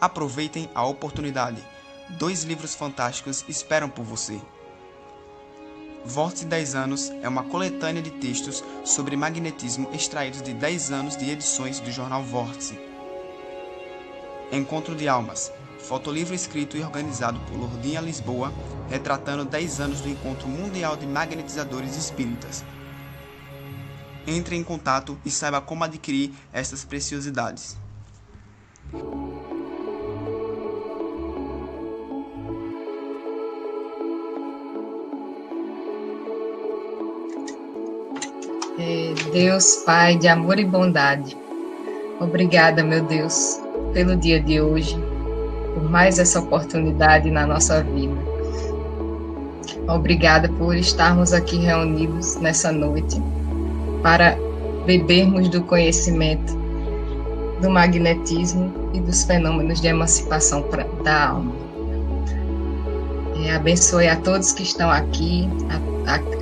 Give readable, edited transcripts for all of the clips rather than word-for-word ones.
Aproveitem a oportunidade. 2 livros fantásticos esperam por você. Vórtice 10 anos é uma coletânea de textos sobre magnetismo extraídos de 10 anos de edições do jornal Vórtice. Encontro de Almas, fotolivro escrito e organizado por Lourdinha Lisboa, retratando 10 anos do Encontro Mundial de Magnetizadores Espíritas. Entre em contato e saiba como adquirir estas preciosidades. Deus, Pai de amor e bondade, obrigada, meu Deus, pelo dia de hoje, por mais essa oportunidade na nossa vida. Obrigada por estarmos aqui reunidos nessa noite para bebermos do conhecimento do magnetismo e dos fenômenos de emancipação da alma. Abençoe a todos que estão aqui,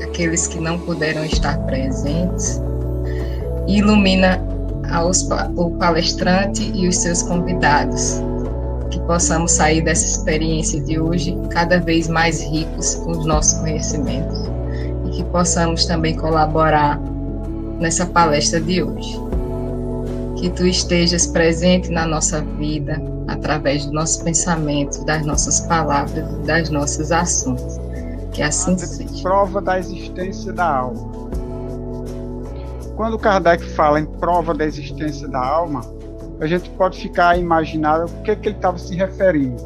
aqueles que não puderam estar presentes, e ilumina o palestrante e os seus convidados, que possamos sair dessa experiência de hoje cada vez mais ricos com os nossos conhecimentos, e que possamos também colaborar nessa palestra de hoje. Que tu estejas presente na nossa vida, através do nosso pensamento, das nossas palavras, das nossas ações. Que assim seja. Prova da existência da alma. Quando Kardec fala em prova da existência da alma, a gente pode ficar a imaginar o que ele estava se referindo.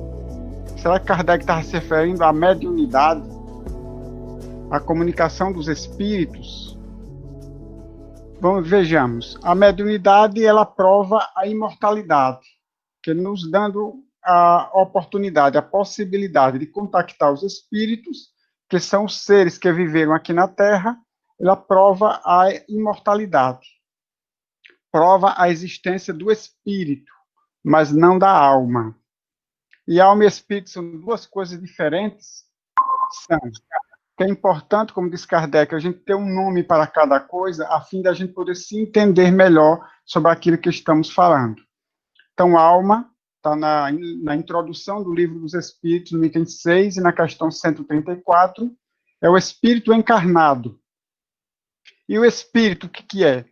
Será que Kardec estava se referindo à mediunidade, à comunicação dos espíritos? Vejamos, a mediunidade ela prova a imortalidade, que nos dando a oportunidade, a possibilidade de contactar os espíritos, que são os seres que viveram aqui na Terra. Ela prova a imortalidade, prova a existência do espírito, mas não da alma. E alma e espírito são 2 coisas diferentes. Que é importante, como diz Kardec, a gente ter um nome para cada coisa, a fim de a gente poder se entender melhor sobre aquilo que estamos falando. Então, alma está na introdução do Livro dos Espíritos, no item 6, e na questão 134, é o espírito encarnado. E o espírito, o que é?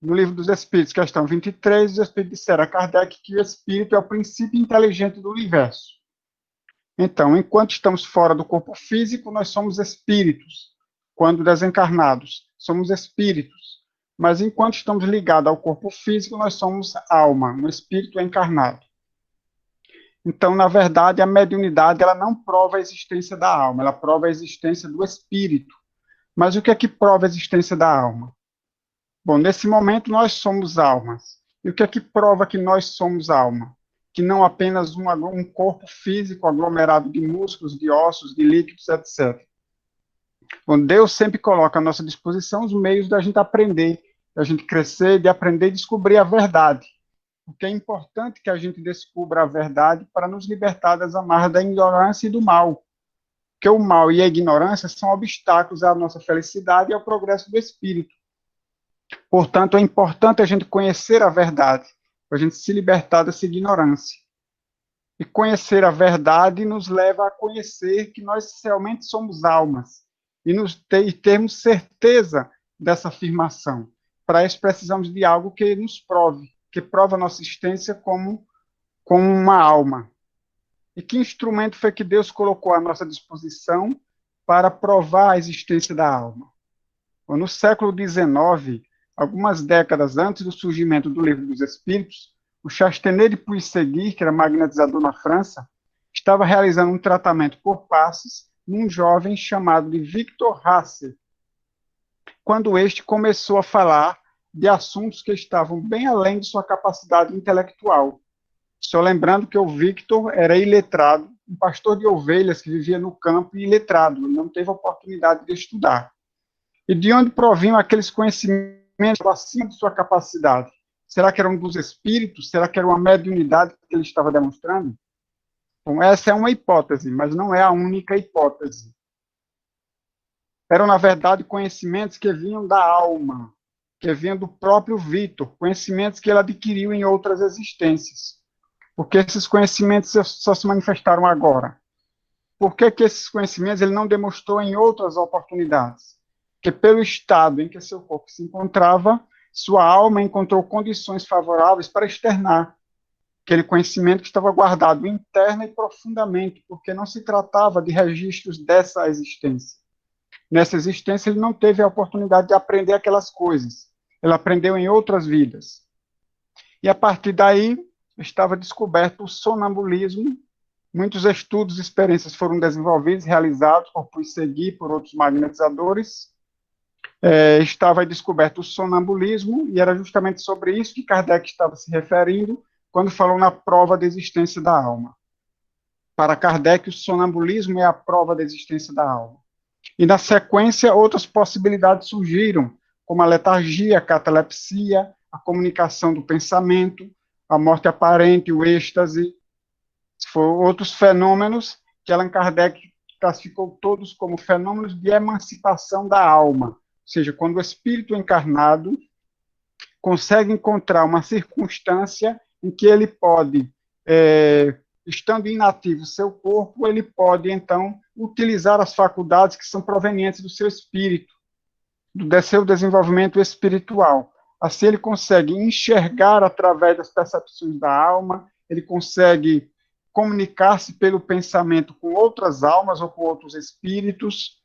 No Livro dos Espíritos, questão 23, os espíritos disseram a Kardec que o espírito é o princípio inteligente do universo. Então, enquanto estamos fora do corpo físico, nós somos espíritos. Quando desencarnados, somos espíritos. Mas enquanto estamos ligados ao corpo físico, nós somos alma, um espírito encarnado. Então, na verdade, a mediunidade ela não prova a existência da alma, ela prova a existência do espírito. Mas o que é que prova a existência da alma? Bom, nesse momento nós somos almas. E o que é que prova que nós somos alma? Que não apenas um corpo físico aglomerado de músculos, de ossos, de líquidos, etc. Bom, Deus sempre coloca à nossa disposição os meios da gente aprender, da gente crescer, de aprender e descobrir a verdade. Porque é importante que a gente descubra a verdade para nos libertar das amarras da ignorância e do mal. Porque o mal e a ignorância são obstáculos à nossa felicidade e ao progresso do espírito. Portanto, é importante a gente conhecer a verdade, para a gente se libertar dessa ignorância. E conhecer a verdade nos leva a conhecer que nós realmente somos almas, e termos certeza dessa afirmação. Para isso precisamos de algo que nos prove, que prova a nossa existência como uma alma. E que instrumento foi que Deus colocou à nossa disposição para provar a existência da alma? Bom, no século XIX, algumas décadas antes do surgimento do Livro dos Espíritos, o Chastenet de Puisséguier, que era magnetizador na França, estava realizando um tratamento por passes num jovem chamado de Victor Hasse, quando este começou a falar de assuntos que estavam bem além de sua capacidade intelectual. Só lembrando que o Victor era iletrado, um pastor de ovelhas que vivia no campo e iletrado, ele não teve a oportunidade de estudar. E de onde provinham aqueles conhecimentos acima de sua capacidade? Será que era um dos espíritos? Será que era uma mediunidade que ele estava demonstrando? Bom, essa é uma hipótese, mas não é a única hipótese. Eram, na verdade, conhecimentos que vinham da alma, que vinham do próprio Victor, conhecimentos que ele adquiriu em outras existências. Porque esses conhecimentos só se manifestaram agora. Por que que esses conhecimentos ele não demonstrou em outras oportunidades? Porque pelo estado em que seu corpo se encontrava, sua alma encontrou condições favoráveis para externar aquele conhecimento que estava guardado interna e profundamente, porque não se tratava de registros dessa existência. Nessa existência, ele não teve a oportunidade de aprender aquelas coisas. Ele aprendeu em outras vidas. E a partir daí, estava descoberto o sonambulismo. Muitos estudos e experiências foram desenvolvidos, realizados por Puisegui, por outros magnetizadores. Estava descoberto o sonambulismo, e era justamente sobre isso que Kardec estava se referindo quando falou na prova da existência da alma. Para Kardec, o sonambulismo é a prova da existência da alma. E, na sequência, outras possibilidades surgiram, como a letargia, a catalepsia, a comunicação do pensamento, a morte aparente, o êxtase. Foram outros fenômenos que Allan Kardec classificou todos como fenômenos de emancipação da alma. Ou seja, quando o espírito encarnado consegue encontrar uma circunstância em que ele pode, estando inativo seu corpo, ele pode, então, utilizar as faculdades que são provenientes do seu espírito, do seu desenvolvimento espiritual. Assim, ele consegue enxergar através das percepções da alma, ele consegue comunicar-se pelo pensamento com outras almas ou com outros espíritos.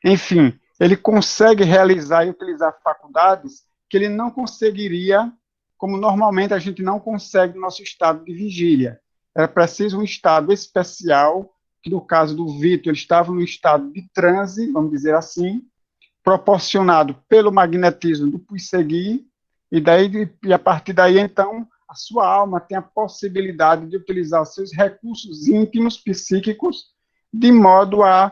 Enfim, ele consegue realizar e utilizar faculdades que ele não conseguiria, como normalmente a gente não consegue no nosso estado de vigília. Era preciso um estado especial, que no caso do Vitor, ele estava num estado de transe, vamos dizer assim, proporcionado pelo magnetismo do Puisegui, e a partir daí, então, a sua alma tem a possibilidade de utilizar os seus recursos íntimos, psíquicos, de modo a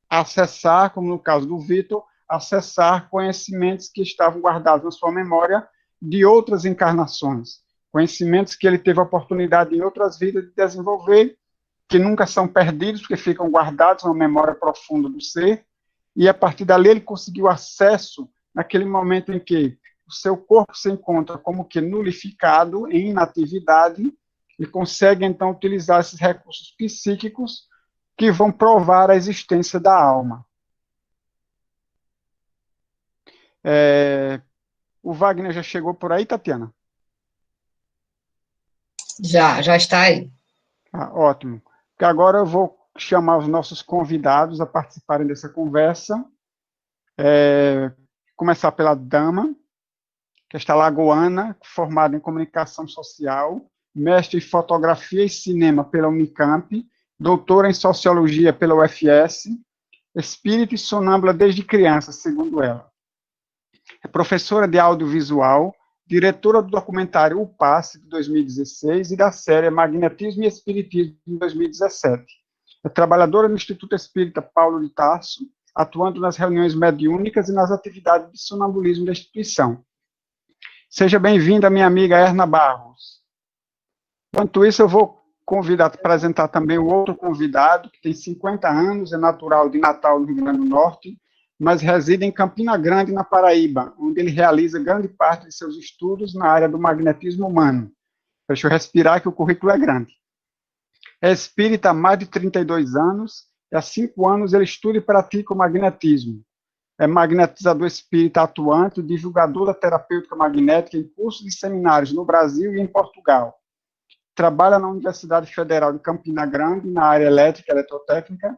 acessar, como no caso do Vitor, acessar conhecimentos que estavam guardados na sua memória de outras encarnações, conhecimentos que ele teve a oportunidade em outras vidas de desenvolver, que nunca são perdidos, porque ficam guardados na memória profunda do ser, e a partir dali ele conseguiu acesso naquele momento em que o seu corpo se encontra como que nulificado, em inatividade, e consegue então utilizar esses recursos psíquicos que vão provar a existência da alma. O Wagner já chegou por aí, Tatiana? Já está aí. Ótimo. Porque agora eu vou chamar os nossos convidados a participarem dessa conversa. Começar pela dama, que é alagoana, formada em comunicação social, mestre em fotografia e cinema pela Unicamp, doutora em sociologia pela UFS, espírita e sonâmbula desde criança, segundo ela. É professora de audiovisual, diretora do documentário O Passe, de 2016, e da série Magnetismo e Espiritismo, de 2017. É trabalhadora no Instituto Espírita Paulo de Tarso, atuando nas reuniões mediúnicas e nas atividades de sonambulismo da instituição. Seja bem-vinda, minha amiga Erna Barros. Enquanto isso, eu vou apresentar também o outro convidado, que tem 50 anos, é natural de Natal, no Rio Grande do Norte, mas reside em Campina Grande, na Paraíba, onde ele realiza grande parte de seus estudos na área do magnetismo humano. Deixa eu respirar, que o currículo é grande. É espírita há mais de 32 anos, e há 5 anos ele estuda e pratica o magnetismo. É magnetizador espírita atuante, divulgador da terapêutica magnética em cursos e seminários no Brasil e em Portugal. Trabalha na Universidade Federal de Campina Grande, na área elétrica e eletrotécnica,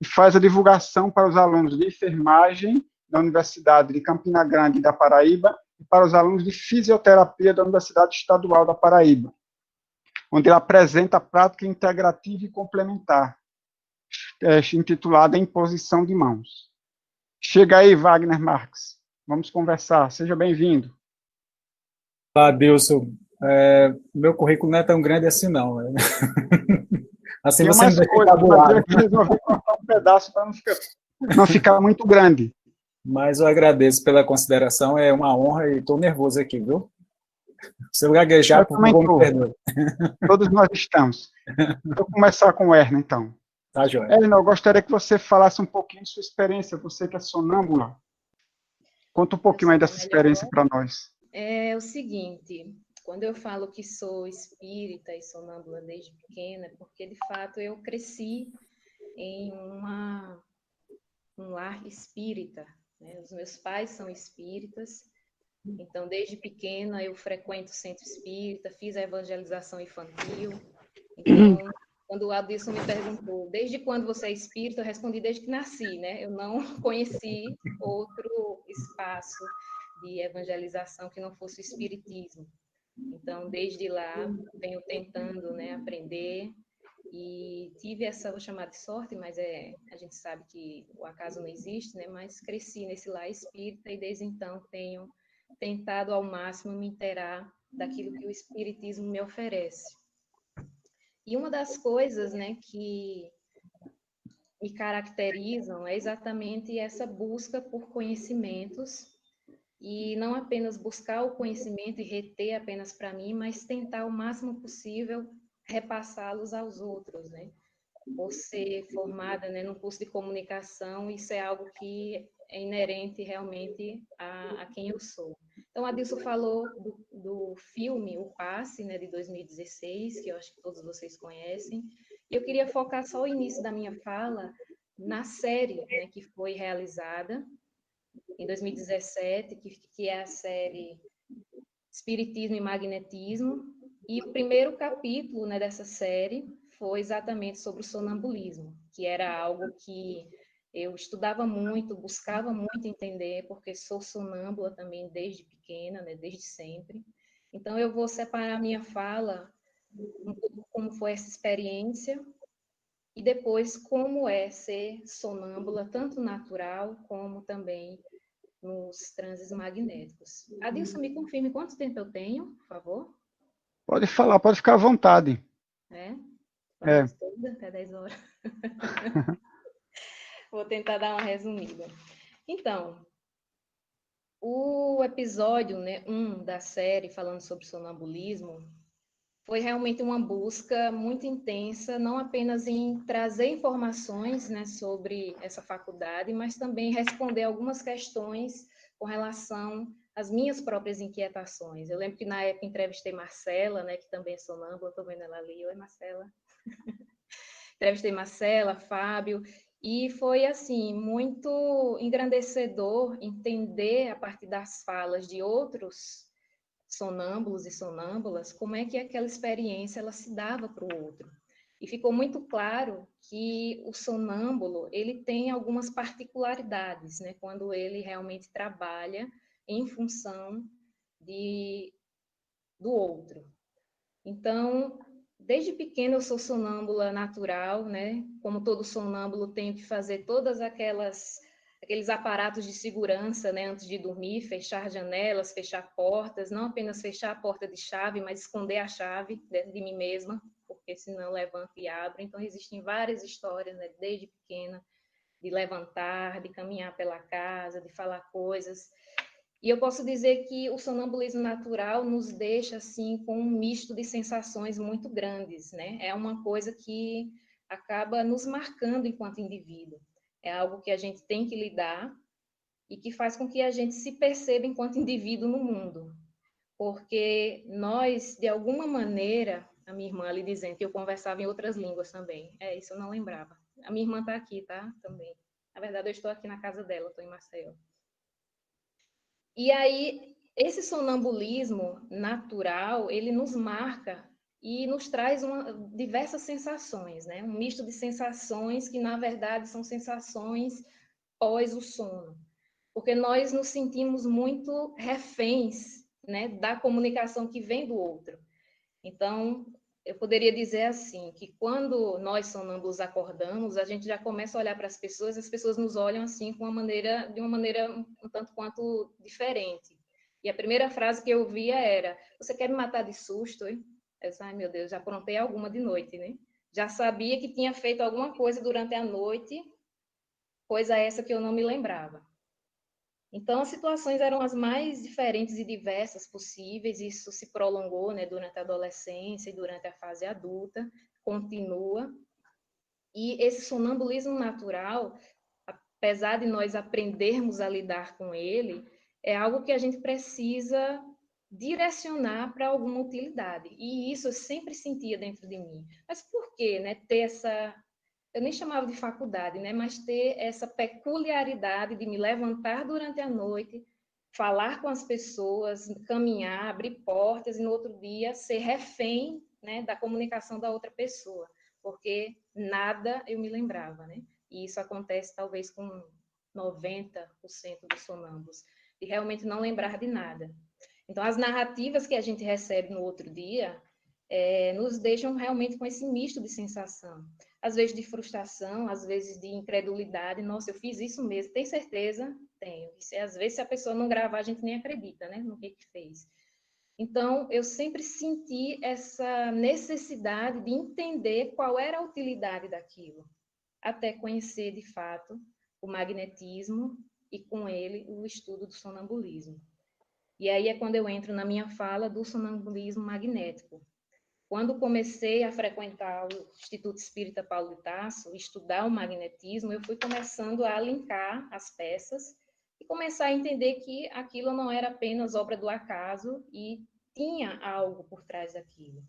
e faz a divulgação para os alunos de enfermagem da Universidade de Campina Grande da Paraíba e para os alunos de fisioterapia da Universidade Estadual da Paraíba, onde ele apresenta a prática integrativa e complementar, intitulada Imposição de Mãos. Chega aí, Wagner Marques. Vamos conversar. Seja bem-vindo. Olá, Adilson. Meu currículo não é tão grande assim, não. Assim você me deixa tabuado. Eu resolvi cortar um pedaço para não ficar muito grande. Mas eu agradeço pela consideração, é uma honra e estou nervoso aqui, viu? Se eu gaguejar, por favor, me perdoe. Todos nós estamos. Vou começar com o Erna, então. Tá, joia. Erna, eu gostaria que você falasse um pouquinho de sua experiência, você que é sonâmbula. Conta um pouquinho aí dessa experiência para nós. É o seguinte, Quando eu falo que sou espírita e sonâmbula desde pequena, é porque, de fato, eu cresci em um lar espírita, né? Os meus pais são espíritas, então, desde pequena, eu frequento o centro espírita, fiz a evangelização infantil. Então, quando o Adilson me perguntou, desde quando você é espírita, eu respondi desde que nasci, né? Eu não conheci outro espaço de evangelização que não fosse o espiritismo. Então, desde lá, venho tentando, né, aprender e tive essa, vou chamar de sorte, mas a gente sabe que o acaso não existe, né? Mas cresci nesse lar espírita e desde então tenho tentado ao máximo me inteirar daquilo que o espiritismo me oferece. E uma das coisas, né, que me caracterizam é exatamente essa busca por conhecimentos e não apenas buscar o conhecimento e reter apenas para mim, mas tentar o máximo possível repassá-los aos outros, né? Por ser formada, né, num curso de comunicação, isso é algo que é inerente realmente a quem eu sou. Então, a Adilson falou do filme O Passe, né, de 2016, que eu acho que todos vocês conhecem. E eu queria focar só o início da minha fala na série, né, que foi realizada em 2017, que é a série Espiritismo e Magnetismo. E o primeiro capítulo, né, dessa série foi exatamente sobre o sonambulismo, que era algo que eu estudava muito, buscava muito entender, porque sou sonâmbula também desde pequena, né, desde sempre. Então, eu vou separar minha fala um pouco como foi essa experiência e depois como é ser sonâmbula, tanto natural como também nos transes magnéticos. Adilson, me confirme quanto tempo eu tenho, por favor? Pode falar, pode ficar à vontade. A noite toda, até 10 horas. Vou tentar dar uma resumida. Então, o episódio, né, 1 da série, falando sobre sonambulismo, foi realmente uma busca muito intensa, não apenas em trazer informações, né, sobre essa faculdade, mas também responder algumas questões com relação às minhas próprias inquietações. Eu lembro que na época entrevistei Marcela, né, que também é sonâmbula, estou vendo ela ali. Oi, Marcela. Entrevistei Marcela, Fábio, e foi, assim, muito engrandecedor entender, a partir das falas de outros sonâmbulos e sonâmbulas, como é que aquela experiência ela se dava para o outro. E ficou muito claro que o sonâmbulo, ele tem algumas particularidades, né, quando ele realmente trabalha em função do outro. Então, desde pequena eu sou sonâmbula natural, né? Como todo sonâmbulo, tenho que fazer todas aqueles aparatos de segurança, né, antes de dormir, fechar janelas, fechar portas, não apenas fechar a porta de chave, mas esconder a chave dentro de mim mesma, porque senão levanto e abro. Então, existem várias histórias, né, desde pequena, de levantar, de caminhar pela casa, de falar coisas. E eu posso dizer que o sonambulismo natural nos deixa assim com um misto de sensações muito grandes, né? É uma coisa que acaba nos marcando enquanto indivíduo. É algo que a gente tem que lidar e que faz com que a gente se perceba enquanto indivíduo no mundo. Porque nós, de alguma maneira, a minha irmã ali dizendo que eu conversava em outras línguas também. É, isso eu não lembrava. A minha irmã está aqui, tá? Também. Na verdade, eu estou aqui na casa dela, estou em Maceió. E aí, esse sonambulismo natural, ele nos marca e nos traz diversas sensações, né? Um misto de sensações que, na verdade, são sensações pós o sono. Porque nós nos sentimos muito reféns, né, da comunicação que vem do outro. Então, eu poderia dizer assim, que quando nós sonâmbulos acordamos, a gente já começa a olhar para as pessoas nos olham assim de uma maneira um tanto quanto diferente. E a primeira frase que eu ouvia era: "Você quer me matar de susto, hein?" Eu disse: "Ai, meu Deus, já aprontei alguma de noite, né?" Já sabia que tinha feito alguma coisa durante a noite, coisa essa que eu não me lembrava. Então, as situações eram as mais diferentes e diversas possíveis, isso se prolongou, né, durante a adolescência e durante a fase adulta, continua. E esse sonambulismo natural, apesar de nós aprendermos a lidar com ele, é algo que a gente precisa direcionar para alguma utilidade. E isso eu sempre sentia dentro de mim. Mas por que, né, ter essa, eu nem chamava de faculdade, né, mas ter essa peculiaridade de me levantar durante a noite, falar com as pessoas, caminhar, abrir portas, e no outro dia ser refém, né, da comunicação da outra pessoa, porque nada eu me lembrava, né? E isso acontece talvez com 90% dos sonâmbulos, de realmente não lembrar de nada. Então, as narrativas que a gente recebe no outro dia nos deixam realmente com esse misto de sensação. Às vezes de frustração, às vezes de incredulidade. Nossa, eu fiz isso mesmo. Tem certeza? Tenho. E, às vezes, se a pessoa não gravar, a gente nem acredita, né, no que fez. Então, eu sempre senti essa necessidade de entender qual era a utilidade daquilo, até conhecer, de fato, o magnetismo e, com ele, o estudo do sonambulismo. E aí é quando eu entro na minha fala do sonambulismo magnético. Quando comecei a frequentar o Instituto Espírita Paulo de Tarso, estudar o magnetismo, eu fui começando a linkar as peças e começar a entender que aquilo não era apenas obra do acaso e tinha algo por trás daquilo.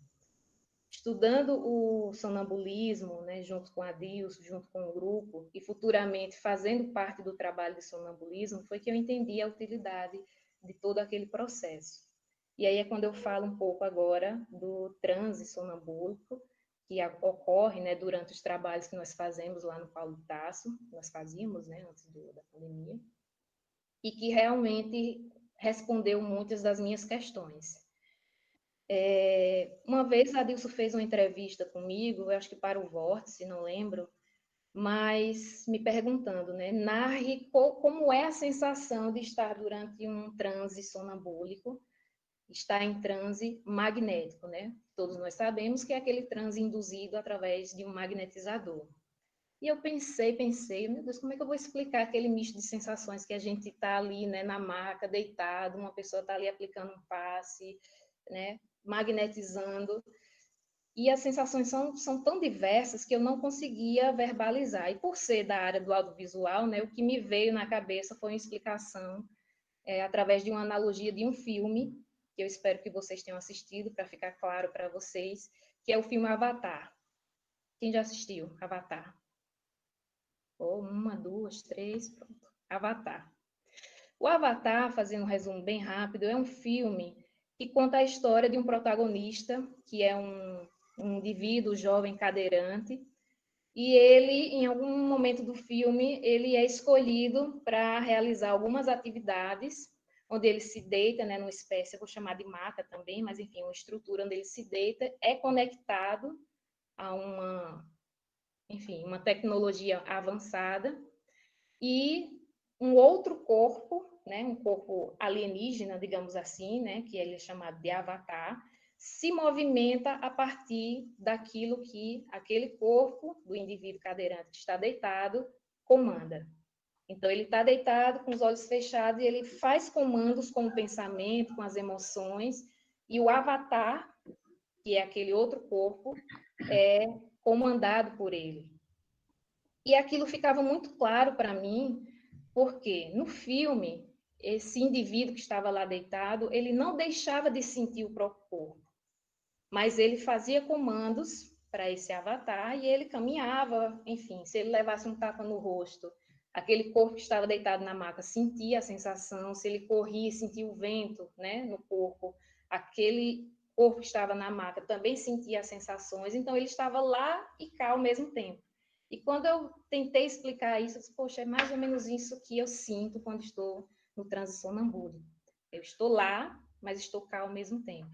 Estudando o sonambulismo, né, junto com a Adilson, junto com o grupo, e futuramente fazendo parte do trabalho de sonambulismo, foi que eu entendi a utilidade de todo aquele processo. E aí é quando eu falo um pouco agora do transe sonambúlico, que ocorre, né, durante os trabalhos que nós fazemos lá no Paulo de Tarso, nós fazíamos, né, antes da pandemia, e que realmente respondeu muitas das minhas questões. Uma vez a Adilson fez uma entrevista comigo, eu acho que para o Vórtice, não lembro, mas me perguntando, né, narre como é a sensação de estar durante um transe sonambúlico, estar em transe magnético, né? Todos nós sabemos que é aquele transe induzido através de um magnetizador. E eu pensei, meu Deus, como é que eu vou explicar aquele misto de sensações que a gente está ali, né, na maca, deitado, uma pessoa está ali aplicando um passe, né, magnetizando, e as sensações são tão diversas que eu não conseguia verbalizar. E por ser da área do audiovisual, né, o que me veio na cabeça foi uma explicação através de uma analogia de um filme, que eu espero que vocês tenham assistido, para ficar claro para vocês, que é o filme Avatar. Quem já assistiu Avatar? Uma, duas, três, pronto. Avatar. O Avatar, fazendo um resumo bem rápido, é um filme que conta a história de um protagonista, que é um indivíduo jovem cadeirante, e ele, em algum momento do filme, ele é escolhido para realizar algumas atividades, onde ele se deita, né, numa espécie, eu vou chamar de maca também, mas enfim, uma estrutura onde ele se deita, é conectado a uma tecnologia avançada, e um outro corpo, né, um corpo alienígena, digamos assim, né, que ele é chamado de avatar, se movimenta a partir daquilo que aquele corpo do indivíduo cadeirante que está deitado comanda. Então, ele está deitado com os olhos fechados e ele faz comandos com o pensamento, com as emoções, e o avatar, que é aquele outro corpo, é comandado por ele. E aquilo ficava muito claro para mim, porque no filme, esse indivíduo que estava lá deitado, ele não deixava de sentir o próprio corpo, mas ele fazia comandos para esse avatar e ele caminhava, enfim, se ele levasse um tapa no rosto, aquele corpo que estava deitado na maca sentia a sensação, se ele corria, sentia o vento, né, no corpo, aquele corpo que estava na maca também sentia as sensações, então ele estava lá e cá ao mesmo tempo. E quando eu tentei explicar isso, eu disse, poxa, é mais ou menos isso que eu sinto quando estou no transe sonambúlico. Eu estou lá, mas estou cá ao mesmo tempo.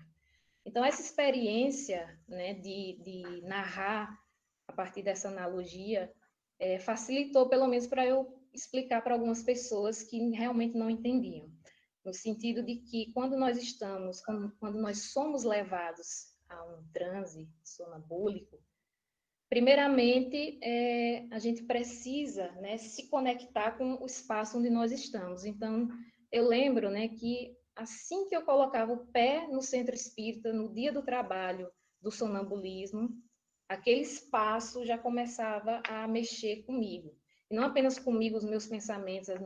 Então, essa experiência, né, de narrar a partir dessa analogia facilitou, pelo menos, para eu explicar para algumas pessoas que realmente não entendiam. No sentido de que, quando nós somos levados a um transe sonambúlico, primeiramente, a gente precisa, né, se conectar com o espaço onde nós estamos. Então, eu lembro, né, que assim que eu colocava o pé no centro espírita, no dia do trabalho do sonambulismo, aquele espaço já começava a mexer comigo. E não apenas comigo, os meus pensamentos, as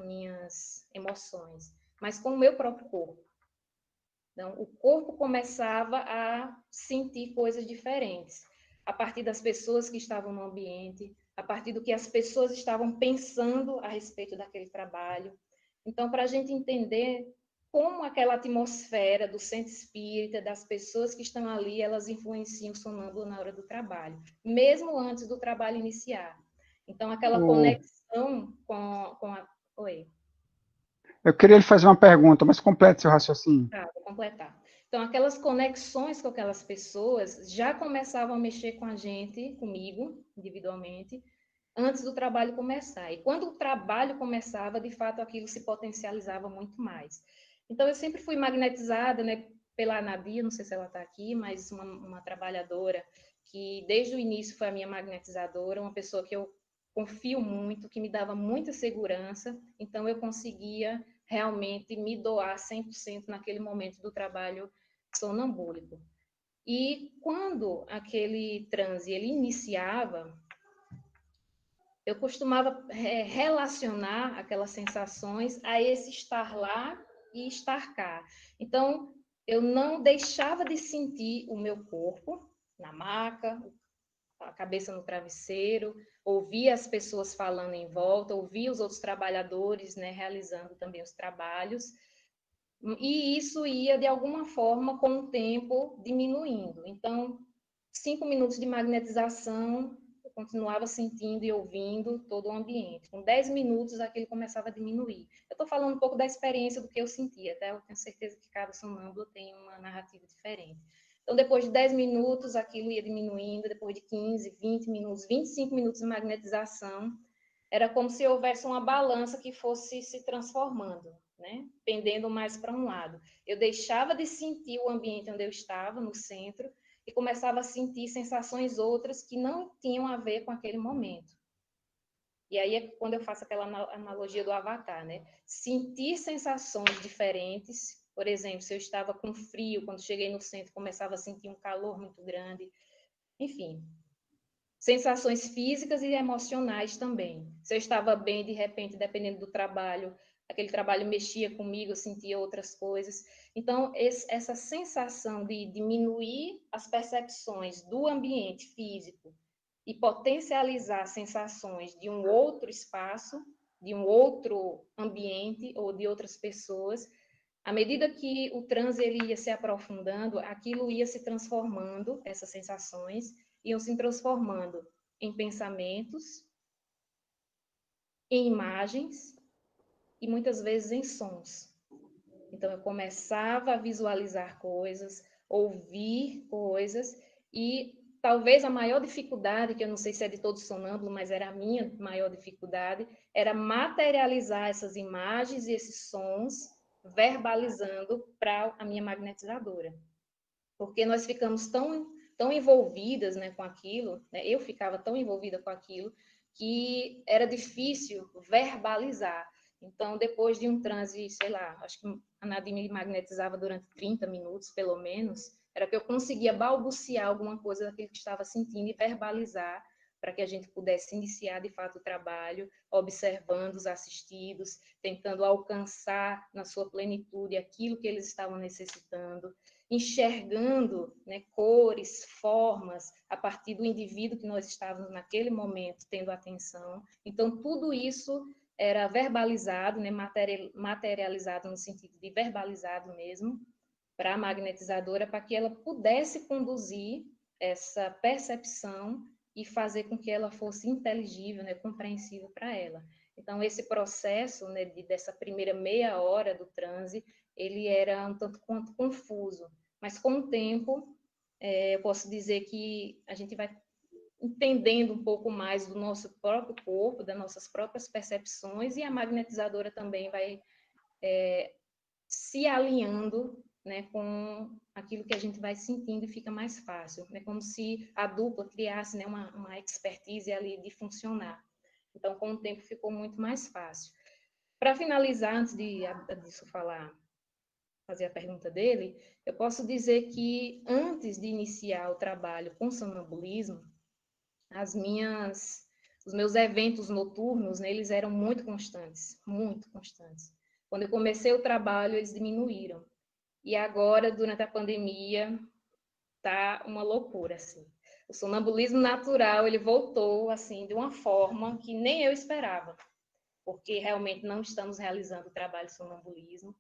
minhas emoções, mas com o meu próprio corpo. Então, o corpo começava a sentir coisas diferentes, a partir das pessoas que estavam no ambiente, a partir do que as pessoas estavam pensando a respeito daquele trabalho. Então, para a gente entender como aquela atmosfera do centro espírita, das pessoas que estão ali, elas influenciam o sonâmbulo na hora do trabalho, mesmo antes do trabalho iniciar. Então, aquela conexão com a... Oi. Eu queria lhe fazer uma pergunta, mas complete seu raciocínio. Tá, vou completar. Então, aquelas conexões com aquelas pessoas já começavam a mexer com a gente, comigo, individualmente, antes do trabalho começar. E quando o trabalho começava, de fato, aquilo se potencializava muito mais. Então, eu sempre fui magnetizada, né, pela Nadia, não sei se ela está aqui, mas uma trabalhadora que, desde o início, foi a minha magnetizadora, uma pessoa que eu confio muito, que me dava muita segurança, então eu conseguia realmente me doar 100% naquele momento do trabalho sonambúlico. E quando aquele transe ele iniciava, eu costumava relacionar aquelas sensações a esse estar lá e estar cá. Então, eu não deixava de sentir o meu corpo na maca, a cabeça no travesseiro, ouvia as pessoas falando em volta, ouvia os outros trabalhadores, né, realizando também os trabalhos, e isso ia, de alguma forma, com o tempo, diminuindo. Então, 5 minutos de magnetização, eu continuava sentindo e ouvindo todo o ambiente. Com 10 minutos, aquilo começava a diminuir. Eu estou falando um pouco da experiência do que eu sentia, até eu tenho certeza que cada sonâmbulo tem uma narrativa diferente. Então, depois de 10 minutos, aquilo ia diminuindo, depois de 15, 20 minutos, 25 minutos de magnetização, era como se houvesse uma balança que fosse se transformando, né? Pendendo mais para um lado. Eu deixava de sentir o ambiente onde eu estava, no centro, e começava a sentir sensações outras que não tinham a ver com aquele momento. E aí é quando eu faço aquela analogia do avatar, né? Sentir sensações diferentes. Por exemplo, se eu estava com frio, quando cheguei no centro, começava a sentir um calor muito grande. Enfim, sensações físicas e emocionais também. Se eu estava bem, de repente, dependendo do trabalho, aquele trabalho mexia comigo, eu sentia outras coisas. Então, essa sensação de diminuir as percepções do ambiente físico e potencializar sensações de um outro espaço, de um outro ambiente ou de outras pessoas, à medida que o transe ele ia se aprofundando, aquilo ia se transformando, essas sensações, iam se transformando em pensamentos, em imagens e muitas vezes em sons. Então, eu começava a visualizar coisas, ouvir coisas e talvez a maior dificuldade, que eu não sei se é de todo sonâmbulo, mas era a minha maior dificuldade, era materializar essas imagens e esses sons, verbalizando para a minha magnetizadora. Porque nós ficamos tão envolvidas, né, com aquilo, né, eu ficava tão envolvida com aquilo, que era difícil verbalizar. Então, depois de um transe, sei lá, acho que a Nadia me magnetizava durante 30 minutos, pelo menos, era que eu conseguia balbuciar alguma coisa daquilo que estava sentindo e verbalizar para que a gente pudesse iniciar, de fato, o trabalho, observando os assistidos, tentando alcançar na sua plenitude aquilo que eles estavam necessitando, enxergando, né, cores, formas, a partir do indivíduo que nós estávamos naquele momento tendo atenção. Então, tudo isso era verbalizado, né, materializado no sentido de verbalizado mesmo, para a magnetizadora, para que ela pudesse conduzir essa percepção e fazer com que ela fosse inteligível, né, compreensível para ela. Então, esse processo, né, dessa primeira meia hora do transe, ele era um tanto quanto confuso, mas com o tempo, eu posso dizer que a gente vai entendendo um pouco mais do nosso próprio corpo, das nossas próprias percepções, e a magnetizadora também vai se alinhando, né, com aquilo que a gente vai sentindo e fica mais fácil. É como se a dupla criasse, né, uma expertise ali de funcionar. Então, com o tempo, ficou muito mais fácil. Para finalizar, antes disso fazer a pergunta dele, eu posso dizer que antes de iniciar o trabalho com sonambulismo, os meus eventos noturnos, né, eles eram muito constantes, muito constantes. Quando eu comecei o trabalho, eles diminuíram. e agora, durante a pandemia, tá uma loucura, assim. O sonambulismo natural, ele voltou, assim, de uma forma que nem eu esperava, porque realmente não estamos realizando o trabalho de sonambulismo.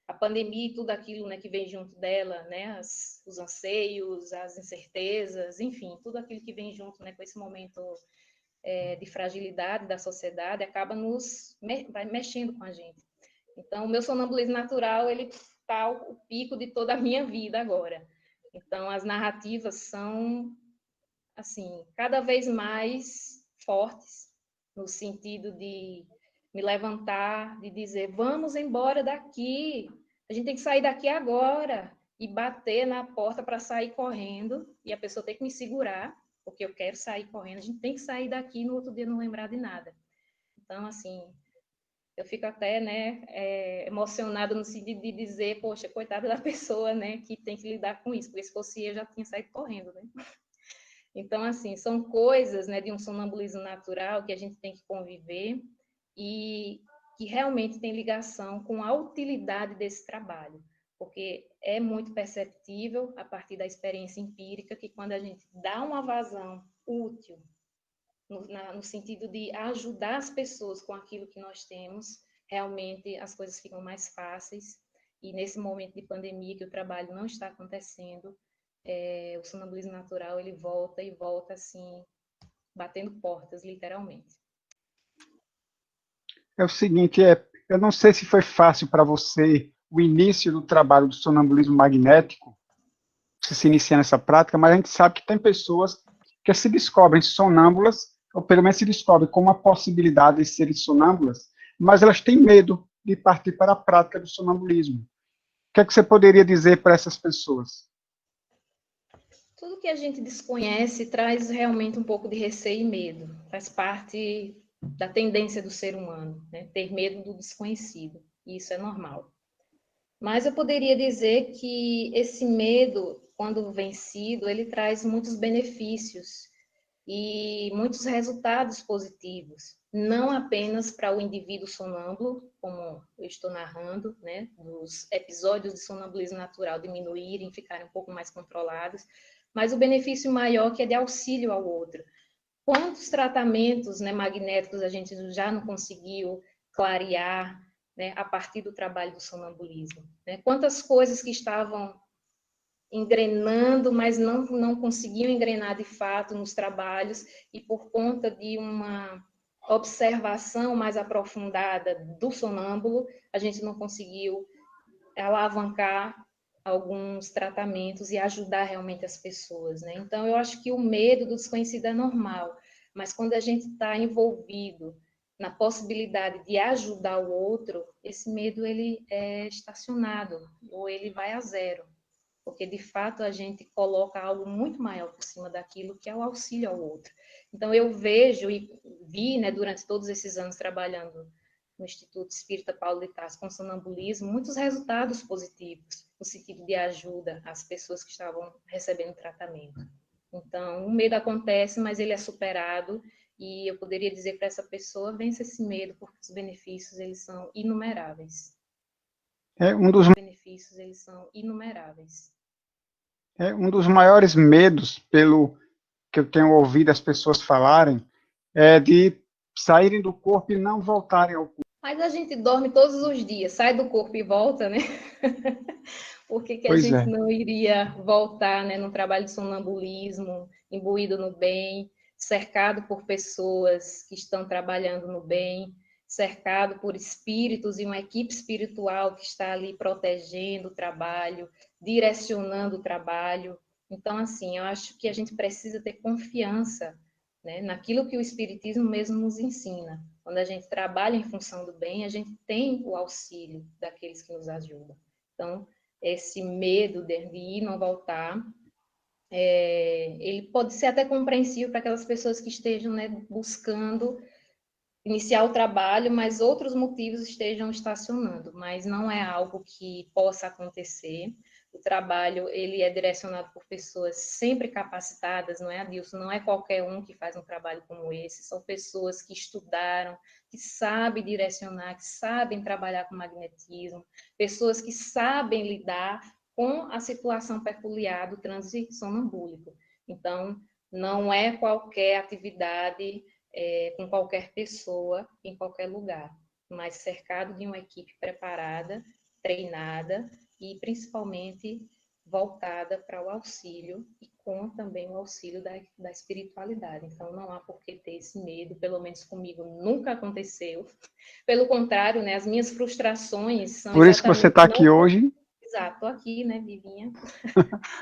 A pandemia e tudo aquilo, né, que vem junto dela, né, os anseios, as incertezas, enfim, tudo aquilo que vem junto, né, com esse momento de fragilidade da sociedade, acaba vai mexendo com a gente. Então, o meu sonambulismo natural, ele está o pico de toda a minha vida agora. Então, as narrativas são, assim, cada vez mais fortes, no sentido de me levantar, de dizer, vamos embora daqui, a gente tem que sair daqui agora, e bater na porta para sair correndo, e a pessoa tem que me segurar, porque eu quero sair correndo, a gente tem que sair daqui, no outro dia não lembrar de nada. Então, assim, eu fico até, né, emocionada no sentido de dizer, poxa, coitada da pessoa, né, que tem que lidar com isso, porque se fosse eu, já tinha saído correndo, né? Então, assim, são coisas, né, de um sonambulismo natural que a gente tem que conviver e que realmente tem ligação com a utilidade desse trabalho, porque é muito perceptível, a partir da experiência empírica, que quando a gente dá uma vazão útil, no sentido de ajudar as pessoas com aquilo que nós temos, realmente as coisas ficam mais fáceis, e nesse momento de pandemia, que o trabalho não está acontecendo, o sonambulismo natural, ele volta e volta, assim, batendo portas, literalmente. É o seguinte, eu não sei se foi fácil para você o início do trabalho do sonambulismo magnético, você se inicia nessa prática, mas a gente sabe que tem pessoas que se descobrem sonâmbulas, ou pelo menos se descobrem com uma possibilidade de serem sonâmbulas, mas elas têm medo de partir para a prática do sonambulismo. O que é que você poderia dizer para essas pessoas? Tudo que a gente desconhece traz realmente um pouco de receio e medo. Faz parte da tendência do ser humano, né? Ter medo do desconhecido. E isso é normal. Mas eu poderia dizer que esse medo, quando vencido, ele traz muitos benefícios e muitos resultados positivos, não apenas para o indivíduo sonâmbulo, como eu estou narrando, né, dos episódios de sonambulismo natural diminuírem, ficarem um pouco mais controlados, mas o benefício maior que é de auxílio ao outro. Quantos tratamentos, né, magnéticos a gente já não conseguiu clarear, né, a partir do trabalho do sonambulismo? Né? Quantas coisas que estavam engrenando, mas não conseguiam engrenar de fato nos trabalhos, e por conta de uma observação mais aprofundada do sonâmbulo, a gente não conseguiu alavancar alguns tratamentos e ajudar realmente as pessoas, né? Então, eu acho que o medo do desconhecido é normal, mas quando a gente está envolvido na possibilidade de ajudar o outro, esse medo ele é estacionado, ou ele vai a zero, porque de fato a gente coloca algo muito maior por cima daquilo, que é o auxílio ao outro. Então, eu vejo e vi, né, durante todos esses anos trabalhando no Instituto Espírita Paulo de Tarso com sonambulismo, muitos resultados positivos no sentido de ajuda às pessoas que estavam recebendo tratamento. Então, o medo acontece, mas ele é superado, e eu poderia dizer para essa pessoa, vence esse medo, porque os benefícios, eles são inumeráveis. Os benefícios, eles são inumeráveis. Um dos maiores medos, pelo que eu tenho ouvido as pessoas falarem, é de saírem do corpo e não voltarem ao corpo. Mas a gente dorme todos os dias, sai do corpo e volta, né? Por que a gente não iria voltar, né, no trabalho de sonambulismo, imbuído no bem, cercado por pessoas que estão trabalhando no bem, cercado por espíritos e uma equipe espiritual que está ali protegendo o trabalho, direcionando o trabalho. Então, assim, eu acho que a gente precisa ter confiança, né, naquilo que o Espiritismo mesmo nos ensina. Quando a gente trabalha em função do bem, a gente tem o auxílio daqueles que nos ajudam. Então, esse medo de ir e não voltar, ele pode ser até compreensível para aquelas pessoas que estejam, né, buscando iniciar o trabalho, mas outros motivos estejam estacionando, mas não é algo que possa acontecer. O trabalho, ele é direcionado por pessoas sempre capacitadas, não é, Adilson? Não é qualquer um que faz um trabalho como esse, são pessoas que estudaram, que sabem direcionar, que sabem trabalhar com magnetismo, pessoas que sabem lidar com a situação peculiar do transe sonambúlico. Então, não é qualquer atividade com qualquer pessoa, em qualquer lugar, mas cercado de uma equipe preparada, treinada e, principalmente, voltada para o auxílio e com também o auxílio da espiritualidade. Então, não há por que ter esse medo, pelo menos comigo nunca aconteceu. Pelo contrário, né, as minhas frustrações são Por isso que você está aqui hoje. Exato, estou aqui, né, vivinha.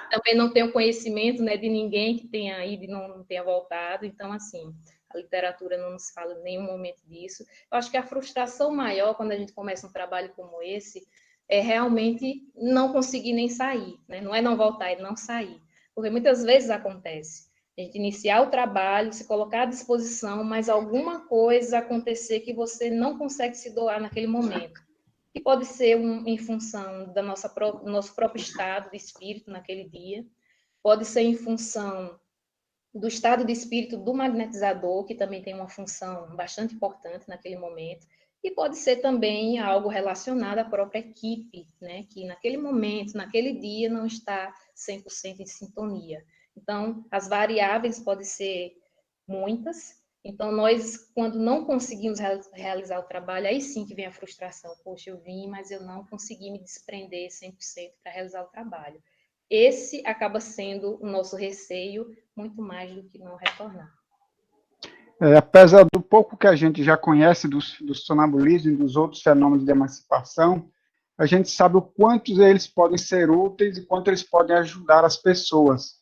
Também não tenho conhecimento, né, de ninguém que tenha ido e não tenha voltado. Então, assim, a literatura não nos fala em nenhum momento disso. Eu acho que a frustração maior quando a gente começa um trabalho como esse é realmente não conseguir nem sair, né? Não é não voltar, é não sair. Porque muitas vezes acontece. A gente iniciar o trabalho, se colocar à disposição, mas alguma coisa acontecer que você não consegue se doar naquele momento. Que pode ser em função do nosso próprio estado de espírito naquele dia, pode ser em função do estado de espírito do magnetizador, que também tem uma função bastante importante naquele momento, e pode ser também algo relacionado à própria equipe, né, que naquele momento, naquele dia, não está 100% em sintonia. Então, as variáveis podem ser muitas. Então, nós, quando não conseguimos realizar o trabalho, aí sim que vem a frustração. Poxa, eu vim, mas eu não consegui me desprender 100% para realizar o trabalho. Esse acaba sendo o nosso receio, muito mais do que não retornar. Apesar do pouco que a gente já conhece do sonambulismo e dos outros fenômenos de emancipação, a gente sabe o quanto eles podem ser úteis e quanto eles podem ajudar as pessoas.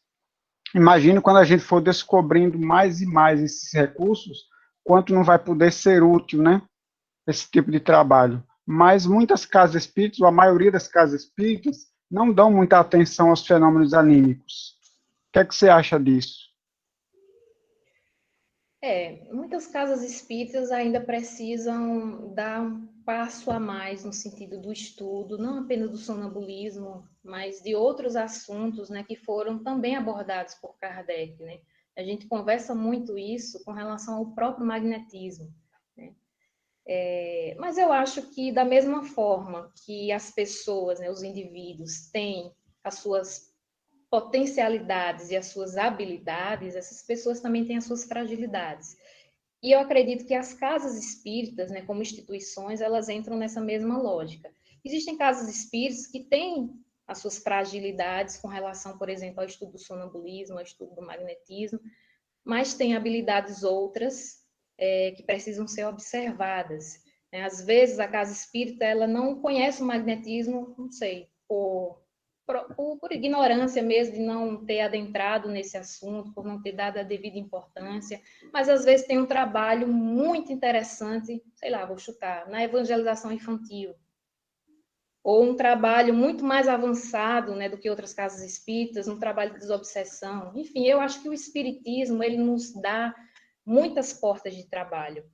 Imagino quando a gente for descobrindo mais e mais esses recursos, quanto não vai poder ser útil, né, esse tipo de trabalho. Mas muitas casas espíritas, ou a maioria das casas espíritas, não dão muita atenção aos fenômenos anímicos. O que é que você acha disso? Muitas casas espíritas ainda precisam dar um passo a mais no sentido do estudo, não apenas do sonambulismo, mas de outros assuntos, né, que foram também abordados por Kardec, né? A gente conversa muito isso com relação ao próprio magnetismo, né? Mas eu acho que da mesma forma que as pessoas, né, os indivíduos, têm as suas potencialidades e as suas habilidades, essas pessoas também têm as suas fragilidades. E eu acredito que as casas espíritas, né, como instituições, elas entram nessa mesma lógica. Existem casas espíritas que têm as suas fragilidades com relação, por exemplo, ao estudo do sonambulismo, ao estudo do magnetismo, mas tem habilidades outras que precisam ser observadas. Né? Às vezes, a casa espírita ela não conhece o magnetismo, não sei, por ignorância mesmo, de não ter adentrado nesse assunto, por não ter dado a devida importância, mas às vezes tem um trabalho muito interessante, sei lá, vou chutar, na evangelização infantil, ou um trabalho muito mais avançado, né, do que outras casas espíritas, um trabalho de desobsessão. Enfim, eu acho que o espiritismo, ele nos dá muitas portas de trabalho.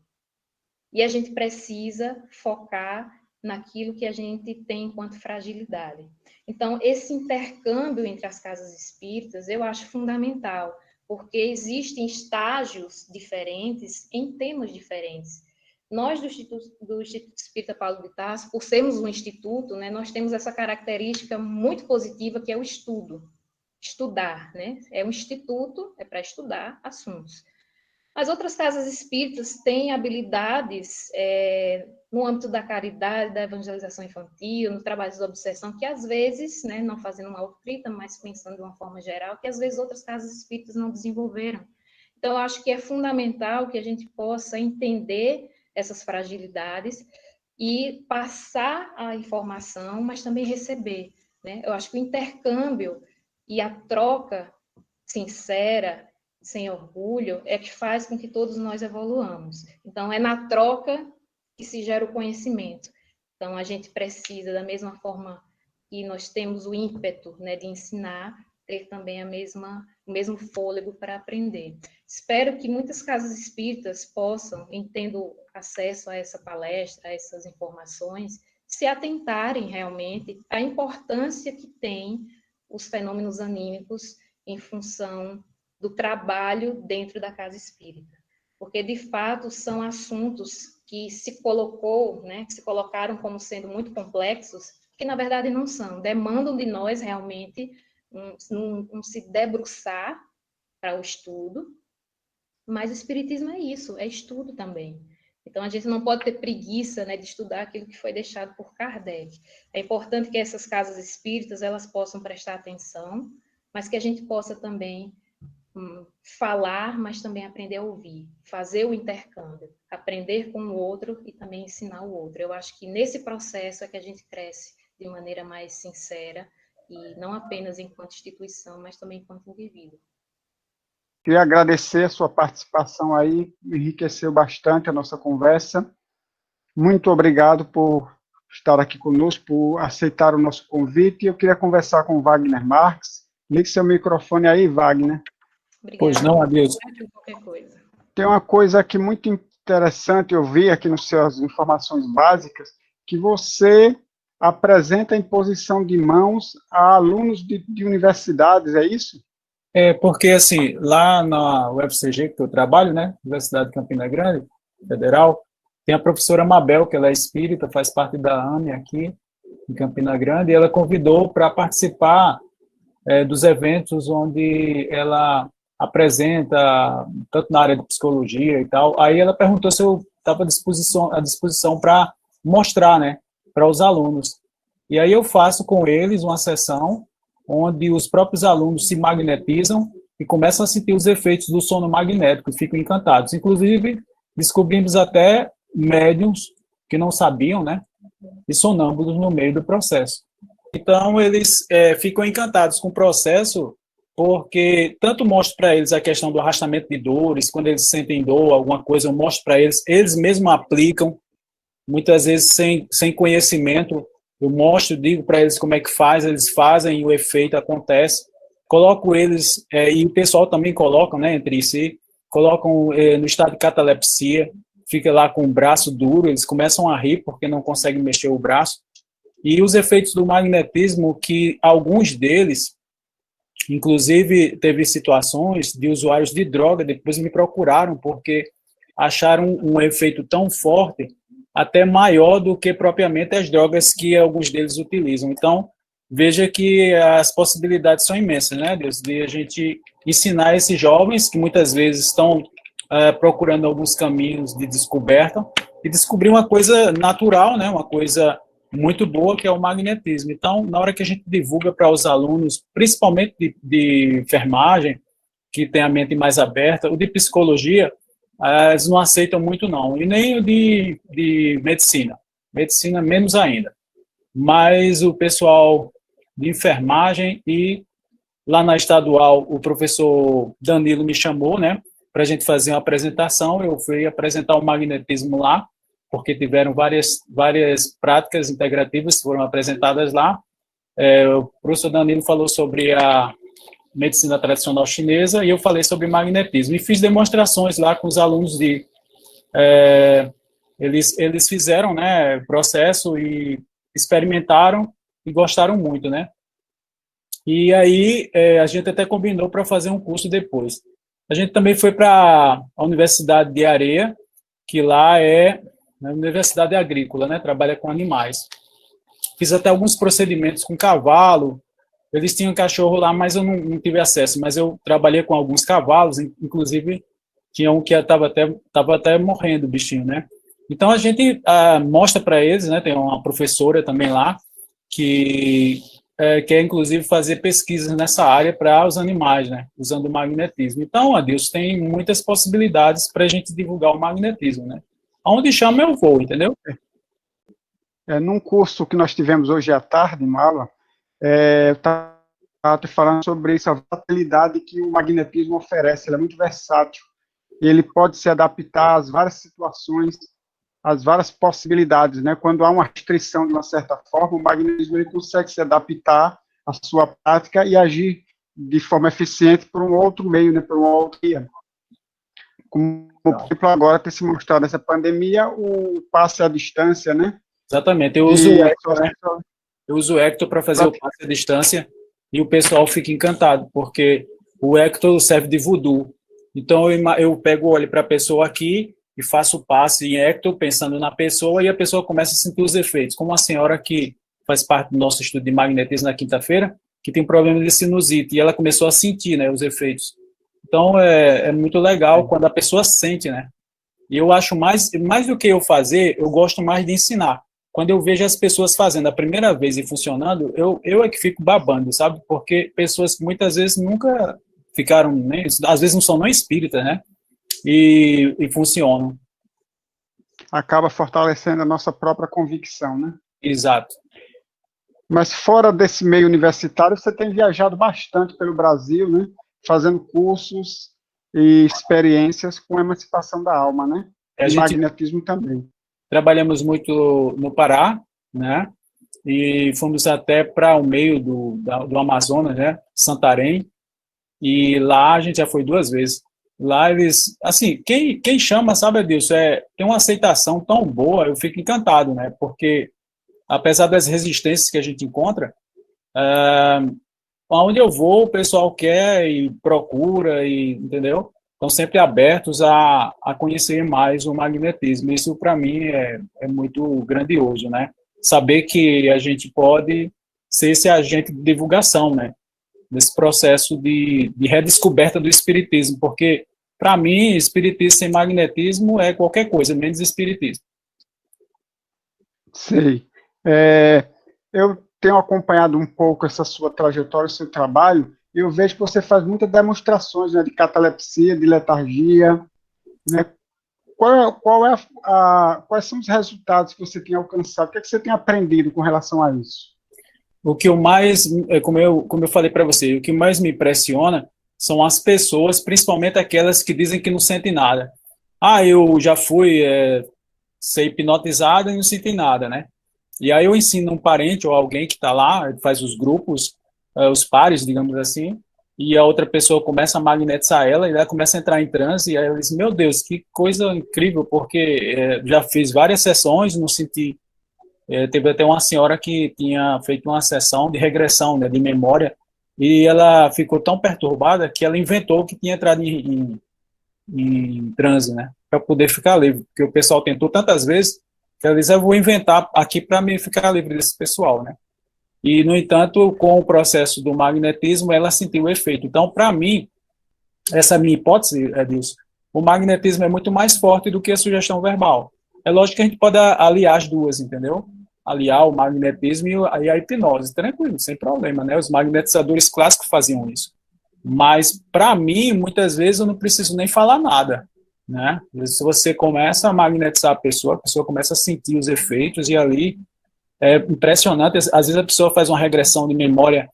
E a gente precisa focar naquilo que a gente tem enquanto fragilidade. Então, esse intercâmbio entre as casas espíritas, eu acho fundamental, porque existem estágios diferentes em temas diferentes. Nós, do Instituto Espírita Paulo de Tarso, por sermos um instituto, né, nós temos essa característica muito positiva, que é o estudo. Estudar, né? É um instituto, é para estudar assuntos. As outras casas espíritas têm habilidades no âmbito da caridade, da evangelização infantil, no trabalho de obsessão, que às vezes, né, não fazendo uma autocrítica, mas pensando de uma forma geral, que às vezes outras casas espíritas não desenvolveram. Então, eu acho que é fundamental que a gente possa entender essas fragilidades e passar a informação, mas também receber, né? Eu acho que o intercâmbio e a troca sincera, sem orgulho, é que faz com que todos nós evoluamos. Então, é na troca que se gera o conhecimento. Então, a gente precisa, da mesma forma que nós temos o ímpeto, né, de ensinar, ter também o mesmo fôlego para aprender. Espero que muitas casas espíritas possam, tendo acesso a essa palestra, a essas informações, se atentarem realmente à importância que tem os fenômenos anímicos em função do trabalho dentro da casa espírita. Porque, de fato, são assuntos que se colocou, né, que se colocaram como sendo muito complexos, que na verdade não são, demandam de nós realmente um se debruçar para o estudo, mas o espiritismo é isso, é estudo também. Então, a gente não pode ter preguiça, né, de estudar aquilo que foi deixado por Kardec. É importante que essas casas espíritas elas possam prestar atenção, mas que a gente possa também falar, mas também aprender a ouvir, fazer o intercâmbio, aprender com o outro e também ensinar o outro. Eu acho que nesse processo é que a gente cresce de maneira mais sincera e não apenas enquanto instituição, mas também enquanto indivíduo. Queria agradecer a sua participação aí, enriqueceu bastante a nossa conversa. Muito obrigado por estar aqui conosco, por aceitar o nosso convite. Eu queria conversar com o Wagner Marques. Ligue seu microfone aí, Wagner. Obrigada. Pois não, Adilson. Qualquer coisa. Tem uma coisa aqui muito interessante, eu vi aqui nas suas informações básicas, que você apresenta a imposição de mãos a alunos de universidades, é isso? É porque, assim, lá na UFCG, que eu trabalho, né, Universidade de Campina Grande, Federal, tem a professora Mabel, que ela é espírita, faz parte da AME aqui, em Campina Grande, e ela convidou para participar dos eventos onde ela apresenta, tanto na área de psicologia e tal. Aí ela perguntou se eu estava à disposição para mostrar, né, para os alunos. E aí eu faço com eles uma sessão onde os próprios alunos se magnetizam e começam a sentir os efeitos do sono magnético e ficam encantados. Inclusive, descobrimos até médiums que não sabiam, né, e sonâmbulos no meio do processo. Então, eles ficam encantados com o processo porque tanto mostro para eles a questão do arrastamento de dores, quando eles sentem dor, alguma coisa, eu mostro para eles, eles mesmos aplicam, muitas vezes sem conhecimento. Eu mostro, digo para eles como é que faz, eles fazem e o efeito acontece. Coloco eles, e o pessoal também coloca, né, entre si, colocam no estado de catalepsia, fica lá com o braço duro, eles começam a rir porque não conseguem mexer o braço. E os efeitos do magnetismo, que alguns deles, inclusive teve situações de usuários de droga, depois me procuraram porque acharam um efeito tão forte, até maior do que propriamente as drogas que alguns deles utilizam. Então, veja que as possibilidades são imensas, né, Deus, de a gente ensinar esses jovens que muitas vezes estão procurando alguns caminhos de descoberta e descobrir uma coisa natural, né, uma coisa muito boa, que é o magnetismo. Então, na hora que a gente divulga para os alunos, principalmente de enfermagem, que tem a mente mais aberta, o de psicologia, eles não aceitam muito, não. E nem o de medicina. Medicina, menos ainda. Mas o pessoal de enfermagem e lá na estadual, o professor Danilo me chamou, né, para a gente fazer uma apresentação. Eu fui apresentar o magnetismo lá, porque tiveram várias práticas integrativas que foram apresentadas lá. O professor Danilo falou sobre a medicina tradicional chinesa e eu falei sobre magnetismo. E fiz demonstrações lá com os alunos eles fizeram, né, processo e experimentaram e gostaram muito, né. E aí a gente até combinou para fazer um curso depois. A gente também foi para a Universidade de Areia, que lá é na Universidade Agrícola, né, trabalha com animais. Fiz até alguns procedimentos com cavalo, eles tinham cachorro lá, mas eu não tive acesso, mas eu trabalhei com alguns cavalos, inclusive tinha um que estava até morrendo, o bichinho, né. Então a gente mostra para eles, né, tem uma professora também lá, que quer inclusive fazer pesquisas nessa área para os animais, né, usando o magnetismo. Então, Adilson, tem muitas possibilidades para a gente divulgar o magnetismo, né. Aonde chama eu vou, entendeu? Num curso que nós tivemos hoje à tarde, em aula, eu estava falando sobre isso, a versatilidade que o magnetismo oferece. Ele é muito versátil. E ele pode se adaptar às várias situações, às várias possibilidades, né? Quando há uma restrição de uma certa forma, o magnetismo ele consegue se adaptar à sua prática e agir de forma eficiente por um outro meio, né? Por uma outra via. Como, por exemplo, agora tem se mostrado nessa pandemia o passe à distância, né? Exatamente. Eu uso o Hector, né? Eu uso o Hector para fazer o passe à distância e o pessoal fica encantado, porque o Hector serve de voodoo. Então, eu pego o olho para a pessoa aqui e faço o passe em Hector, pensando na pessoa, e a pessoa começa a sentir os efeitos. Como a senhora que faz parte do nosso estudo de magnetismo na quinta-feira, que tem problema de sinusite, e ela começou a sentir, né, os efeitos. Então, é muito legal quando a pessoa sente, né? E eu acho mais do que eu fazer, eu gosto mais de ensinar. Quando eu vejo as pessoas fazendo a primeira vez e funcionando, eu é que fico babando, sabe? Porque pessoas que muitas vezes nunca ficaram, nem, às vezes não são nem espíritas, né? E funcionam. Acaba fortalecendo a nossa própria convicção, né? Exato. Mas fora desse meio universitário, você tem viajado bastante pelo Brasil, né? Fazendo cursos e experiências com emancipação da alma, né? E magnetismo também. Trabalhamos muito no Pará, né? E fomos até para o meio do Amazonas, né? Santarém. E lá a gente já foi 2 vezes. Lá eles, assim, quem chama, sabe disso, tem uma aceitação tão boa, eu fico encantado, né? Porque, apesar das resistências que a gente encontra, aonde eu vou, o pessoal quer e procura, entendeu? Estão sempre abertos a conhecer mais o magnetismo. Isso, para mim, é muito grandioso, né? Saber que a gente pode ser esse agente de divulgação, né? Nesse processo de redescoberta do espiritismo, porque, para mim, espiritismo sem magnetismo é qualquer coisa, menos espiritismo. Sei. Eu tenho acompanhado um pouco essa sua trajetória, seu trabalho, e eu vejo que você faz muitas demonstrações, né, de catalepsia, de letargia, né? Quais são os resultados que você tem alcançado? O que é que você tem aprendido com relação a isso? O que eu mais, como eu falei para você, o que mais me impressiona são as pessoas, principalmente aquelas que dizem que não sentem nada. Eu já fui ser hipnotizado e não senti nada, né? E aí eu ensino um parente ou alguém que está lá, faz os grupos, os pares, digamos assim, e a outra pessoa começa a magnetizar ela e ela começa a entrar em transe, e aí ela diz, meu Deus, que coisa incrível, porque já fiz várias sessões, não senti. Teve até uma senhora que tinha feito uma sessão de regressão, né, de memória, e ela ficou tão perturbada que ela inventou que tinha entrado em transe, né, para poder ficar livre, porque o pessoal tentou tantas vezes que ela disse, eu vou inventar aqui para me ficar livre desse pessoal, né. E, no entanto, com o processo do magnetismo, ela sentiu o efeito. Então, para mim, essa minha hipótese é disso. O magnetismo é muito mais forte do que a sugestão verbal. É lógico que a gente pode aliar as duas, entendeu? Aliar o magnetismo e a hipnose, tranquilo, sem problema, né? Os magnetizadores clássicos faziam isso. Mas, para mim, muitas vezes eu não preciso nem falar nada, né? Se você começa a magnetizar a pessoa começa a sentir os efeitos e ali é impressionante. Às vezes a pessoa faz uma regressão de memória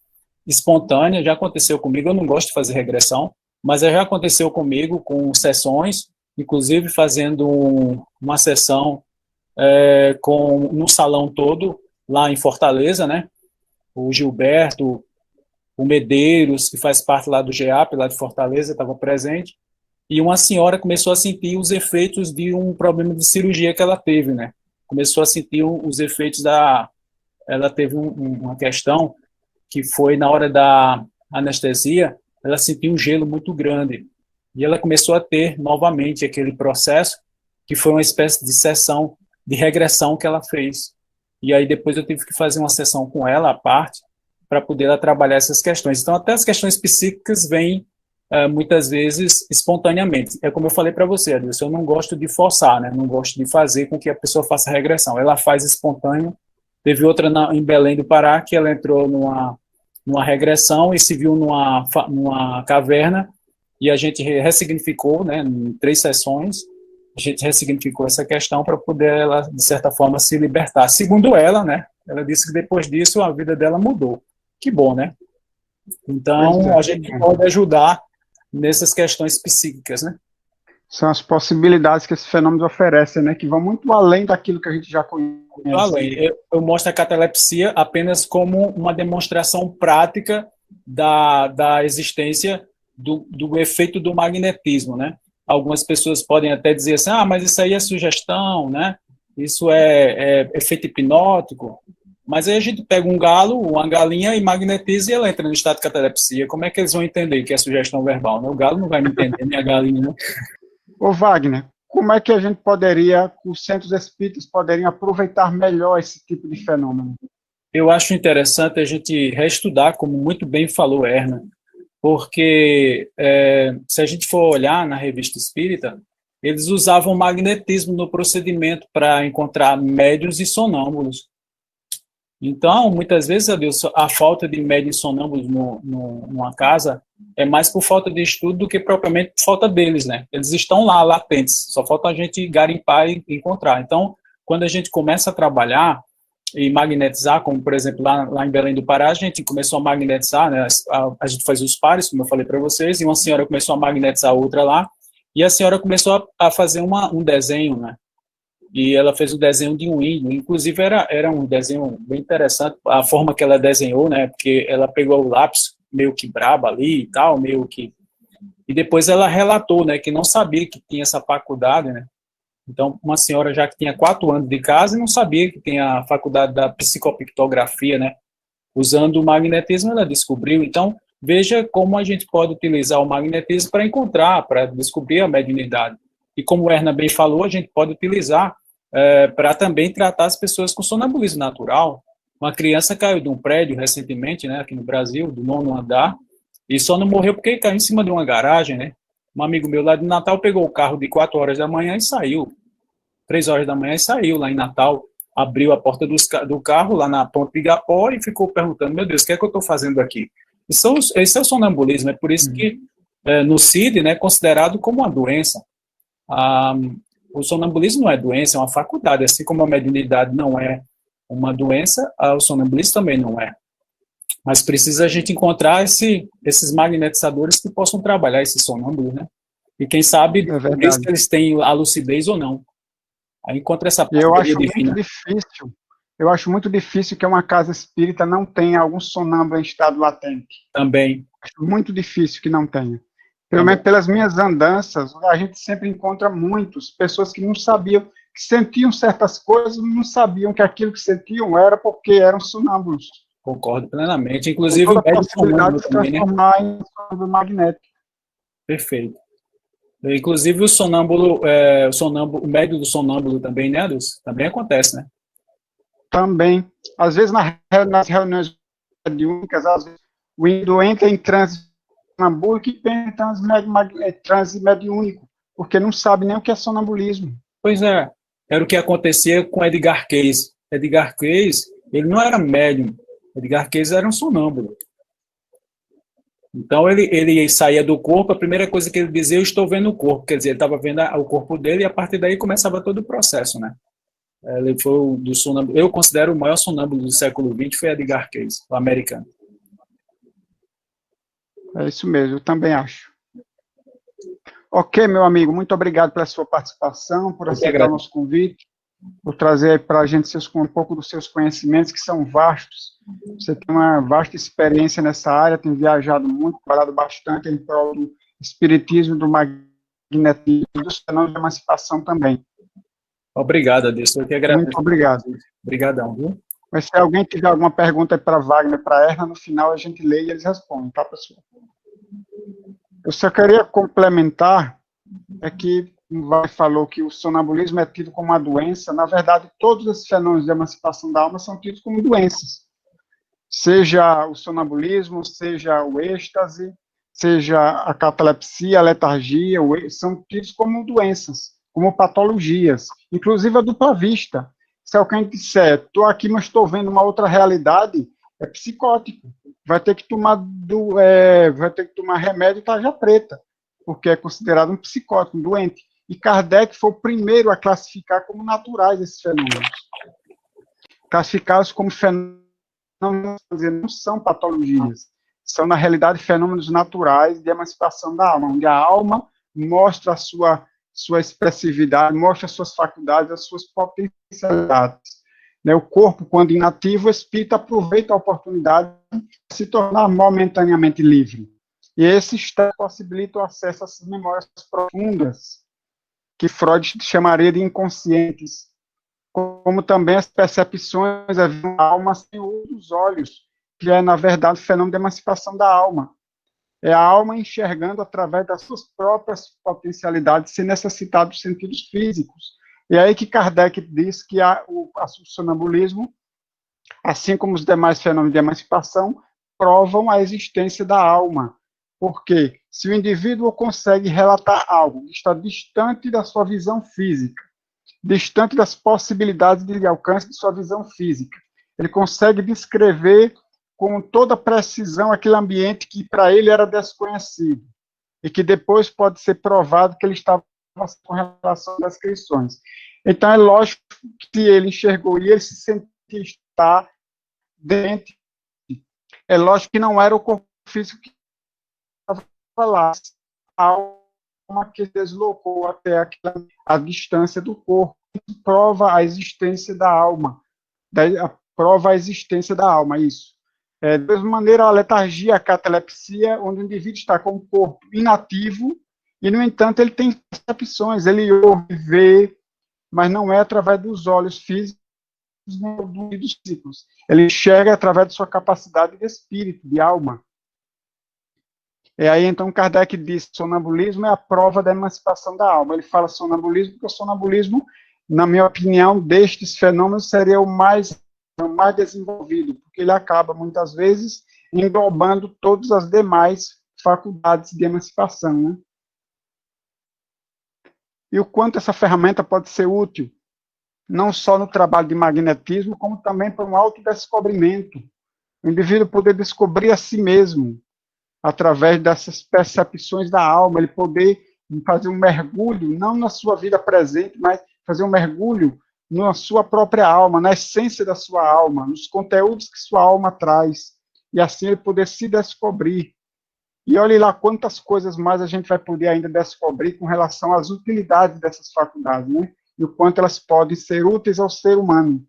espontânea, já aconteceu comigo, eu não gosto de fazer regressão, mas já aconteceu comigo com sessões, inclusive fazendo uma sessão no salão todo, lá em Fortaleza, né? O Gilberto, o Medeiros, que faz parte lá do GEAP, lá de Fortaleza, estava presente, e uma senhora começou a sentir os efeitos de um problema de cirurgia que ela teve, né? Começou a sentir os efeitos ela teve uma questão que foi na hora da anestesia, ela sentiu um gelo muito grande, e ela começou a ter novamente aquele processo, que foi uma espécie de sessão de regressão que ela fez. E aí depois eu tive que fazer uma sessão com ela, à parte, para poder ela trabalhar essas questões. Então, até as questões psíquicas vêm, muitas vezes, espontaneamente. É como eu falei para você, Adilson, eu não gosto de forçar, né? Não gosto de fazer com que a pessoa faça regressão. Ela faz espontâneo. Teve outra em Belém do Pará, que ela entrou numa regressão e se viu numa caverna, e a gente ressignificou, né, em 3 sessões, a gente ressignificou essa questão para poder ela, de certa forma, se libertar. Segundo ela, né, ela disse que depois disso a vida dela mudou. Que bom, né? Então, a gente pode ajudar nessas questões psíquicas, né? São as possibilidades que esses fenômenos oferecem, né? Que vão muito além daquilo que a gente já conhece. Muito além. Eu mostro a catalepsia apenas como uma demonstração prática da existência do efeito do magnetismo, né? Algumas pessoas podem até dizer assim, mas isso aí é sugestão, né? Isso é efeito hipnótico. Mas aí a gente pega um galo, uma galinha e magnetiza e ela entra no estado de catalepsia. Como é que eles vão entender que é sugestão verbal, né? O galo não vai me entender, nem a galinha, né? Ô Wagner, como é que a gente os centros espíritas poderiam aproveitar melhor esse tipo de fenômeno? eu acho interessante a gente reestudar, como muito bem falou Erna, porque se a gente for olhar na Revista Espírita, eles usavam magnetismo no procedimento para encontrar médiuns e sonâmbulos. Então, muitas vezes, Adilson, a falta de médiuns e sonâmbulos numa casa é mais por falta de estudo do que propriamente por falta deles, né? Eles estão lá, latentes, só falta a gente garimpar e encontrar. Então, quando a gente começa a trabalhar e magnetizar, como, por exemplo, lá em Belém do Pará, a gente começou a magnetizar, né? A gente faz os pares, como eu falei para vocês, e uma senhora começou a magnetizar outra lá, e a senhora começou a fazer um desenho, né? E ela fez o desenho de um índio, inclusive era um desenho bem interessante, a forma que ela desenhou, né, porque ela pegou o lápis meio que braba ali e tal, meio que... E depois ela relatou, né, que não sabia que tinha essa faculdade, né, então uma senhora já que tinha 4 anos de casa e não sabia que tinha a faculdade da psicopictografia, né, usando o magnetismo ela descobriu. Então, veja como a gente pode utilizar o magnetismo para encontrar, para descobrir a mediunidade. E como o Erna bem falou, a gente pode utilizar para também tratar as pessoas com sonambulismo natural. Uma criança caiu de um prédio recentemente, né, aqui no Brasil, do 9º andar, e só não morreu porque caiu em cima de uma garagem, né? Um amigo meu lá de Natal pegou o carro de 4 horas da manhã e saiu. 3 horas da manhã e saiu lá em Natal, abriu a porta do carro lá na ponte de Igapó e ficou perguntando, meu Deus, o que é que eu estou fazendo aqui? Esse é o sonambulismo, é por isso que no CID, né, é considerado como uma doença. O sonambulismo não é doença, é uma faculdade, assim como a mediunidade não é uma doença, o sonambulismo também não é. Mas precisa a gente encontrar esses magnetizadores que possam trabalhar esse sonâmbulo, né? E quem sabe se eles têm a lucidez ou não. Aí encontra essa parceria divina. Eu acho muito difícil que uma casa espírita não tenha algum sonâmbulo em estado latente. Também. Acho muito difícil que não tenha. Pelo menos pelas minhas andanças, a gente sempre encontra muitas pessoas que não sabiam, que sentiam certas coisas, não sabiam que aquilo que sentiam era porque eram sonâmbulos. Concordo plenamente. Inclusive, o médium sonâmbulo se transformar em sonâmbulo magnético. Perfeito. Inclusive, o sonâmbulo, o médium do sonâmbulo também, né, Adilson? Também acontece, né? Também. Às vezes, nas reuniões mediúnicas, às vezes, o índio entra em transe sonambúlico e pensa em transe mediúnico, porque não sabe nem o que é sonambulismo. Pois é. Era o que acontecia com Edgar Cayce. Edgar Cayce, ele não era médium. Edgar Cayce era um sonâmbulo. Então, ele saía do corpo, a primeira coisa que ele dizia, eu estou vendo o corpo. Quer dizer, ele estava vendo o corpo dele e a partir daí começava todo o processo, né? Ele foi do sonâmbulo. Eu considero o maior sonâmbulo do século XX foi Edgar Cayce, o americano. É isso mesmo, eu também acho. Ok, meu amigo, muito obrigado pela sua participação, por aceitar o nosso convite, por trazer para a gente um pouco dos seus conhecimentos, que são vastos. Você tem uma vasta experiência nessa área, tem viajado muito, trabalhado bastante em prol do espiritismo, do magnetismo e dos fenômenos de emancipação também. Obrigado, Adilson. Eu que agradeço. Muito obrigado. Obrigadão, viu? Mas se alguém tiver alguma pergunta para Wagner, para Erna, no final a gente lê e eles respondem, tá, pessoal? Eu só queria complementar, que o Wagner falou que o sonambulismo é tido como uma doença. Na verdade, todos esses fenômenos de emancipação da alma são tidos como doenças. Seja o sonambulismo, seja o êxtase, seja a catalepsia, a letargia, são tidos como doenças, como patologias, inclusive a dupla vista. Se alguém disser, estou aqui, mas estou vendo uma outra realidade, é psicótico. Vai ter que tomar remédio e tarja preta, porque é considerado um psicótico, um doente. E Kardec foi o primeiro a classificar como naturais esses fenômenos. Classificá-los como fenômenos, não são patologias, são, na realidade, fenômenos naturais de emancipação da alma, onde a alma mostra a sua expressividade, mostra as suas faculdades, as suas potencialidades. O corpo, quando inativo, o espírito aproveita a oportunidade de se tornar momentaneamente livre. E esse estado possibilita o acesso a essas memórias profundas, que Freud chamaria de inconscientes, como também as percepções da alma sem o uso dos olhos, que é, na verdade, o fenômeno de emancipação da alma. É a alma enxergando através das suas próprias potencialidades, sem necessitar dos sentidos físicos. E é aí que Kardec diz que o sonambulismo assim como os demais fenômenos de emancipação, provam a existência da alma. Porque se o indivíduo consegue relatar algo que está distante da sua visão física, distante das possibilidades de alcance de sua visão física, ele consegue descrever com toda precisão aquele ambiente que para ele era desconhecido e que depois pode ser provado que ele estava com relação às descrições. Então, é lógico que ele enxergou e ele se sentia estar dentro. É lógico que não era o corpo físico que estava lá, a alma que deslocou até a distância do corpo, prova a existência da alma, prova a existência da alma, isso. Da mesma maneira, a letargia, a catalepsia, onde o indivíduo está com o corpo inativo e, no entanto, ele tem percepções, ele ouve, vê, mas não é através dos olhos físicos nem dos ciclos. Ele enxerga através de sua capacidade de espírito, de alma. E aí, então, Kardec diz que sonambulismo é a prova da emancipação da alma. Ele fala sonambulismo porque o sonambulismo, na minha opinião, destes fenômenos, seria o mais desenvolvido, porque ele acaba, muitas vezes, englobando todas as demais faculdades de emancipação, né? E o quanto essa ferramenta pode ser útil, não só no trabalho de magnetismo, como também para um autodescobrimento. O indivíduo poder descobrir a si mesmo, através dessas percepções da alma, ele poder fazer um mergulho, não na sua vida presente, mas fazer um mergulho na sua própria alma, na essência da sua alma, nos conteúdos que sua alma traz, e assim ele poder se descobrir. E olhe lá quantas coisas mais a gente vai poder ainda descobrir com relação às utilidades dessas faculdades, né? E o quanto elas podem ser úteis ao ser humano,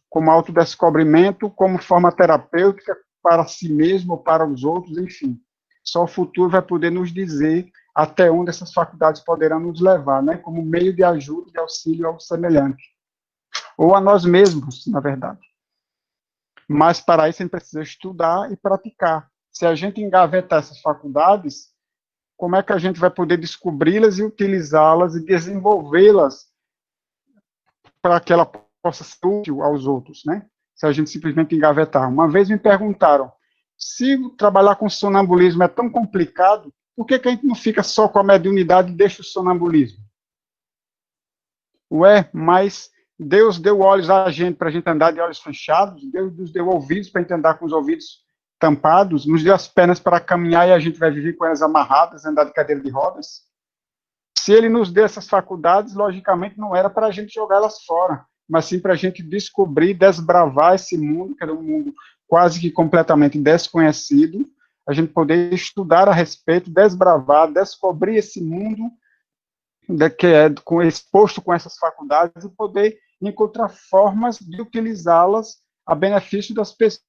como autodescobrimento, como forma terapêutica para si mesmo ou para os outros, enfim. Só o futuro vai poder nos dizer até onde essas faculdades poderão nos levar, né? Como meio de ajuda, de auxílio ao semelhante. Ou a nós mesmos, na verdade. Mas para isso a gente precisa estudar e praticar. Se a gente engavetar essas faculdades, como é que a gente vai poder descobri-las e utilizá-las e desenvolvê-las para que ela possa ser útil aos outros, né? Se a gente simplesmente engavetar. Uma vez me perguntaram, se trabalhar com sonambulismo é tão complicado, por que a gente não fica só com a mediunidade e deixa o sonambulismo? Ué, mas Deus deu olhos a gente para a gente andar de olhos fechados, Deus nos deu ouvidos para a gente andar com os ouvidos tampados, nos deu as pernas para caminhar e a gente vai viver com elas amarradas, andar de cadeira de rodas. Se ele nos deu essas faculdades, logicamente não era para a gente jogá-las fora, mas sim para a gente descobrir, desbravar esse mundo, que era um mundo quase que completamente desconhecido, a gente poder estudar a respeito, desbravar, descobrir esse mundo que é exposto com essas faculdades e poder encontrar formas de utilizá-las a benefício das pessoas,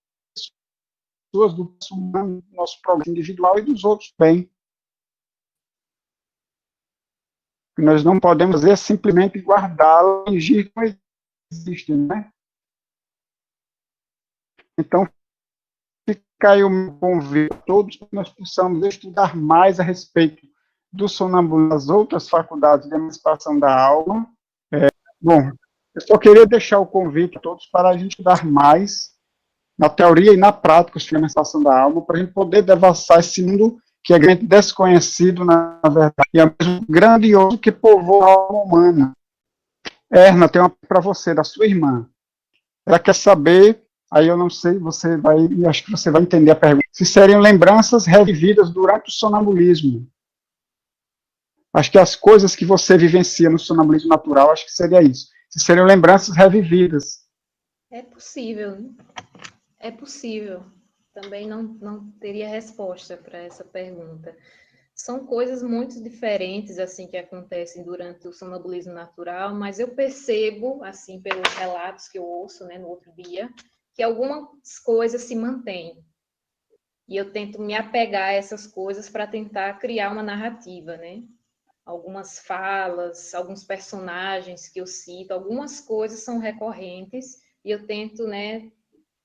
do nosso progresso individual e dos outros bem. Nós não podemos fazer simplesmente guardá-la e fingir que não existe, né? Então, fica aí o meu convite a todos que nós possamos estudar mais a respeito do sonambulismo, das outras faculdades de emancipação da alma. Bom, eu só queria deixar o convite a todos para a gente estudar mais na teoria e na prática sobre a emancipação da alma, para a gente poder devassar esse mundo que é grande desconhecido, na verdade, e é mesmo grandioso que povoa a alma humana. Erna, tem uma para você, da sua irmã. Ela quer saber, aí eu não sei, acho que você vai entender a pergunta, se seriam lembranças revividas durante o sonambulismo. Acho que as coisas que você vivencia no sonambulismo natural, acho que seria isso. Se seriam lembranças revividas. É possível, né? É possível. Também não teria resposta para essa pergunta. São coisas muito diferentes, assim, que acontecem durante o sonambulismo natural, mas eu percebo, assim, pelos relatos que eu ouço, né, no outro dia, que algumas coisas se mantêm. E eu tento me apegar a essas coisas para tentar criar uma narrativa, né? Algumas falas, alguns personagens que eu cito, algumas coisas são recorrentes e eu tento, né,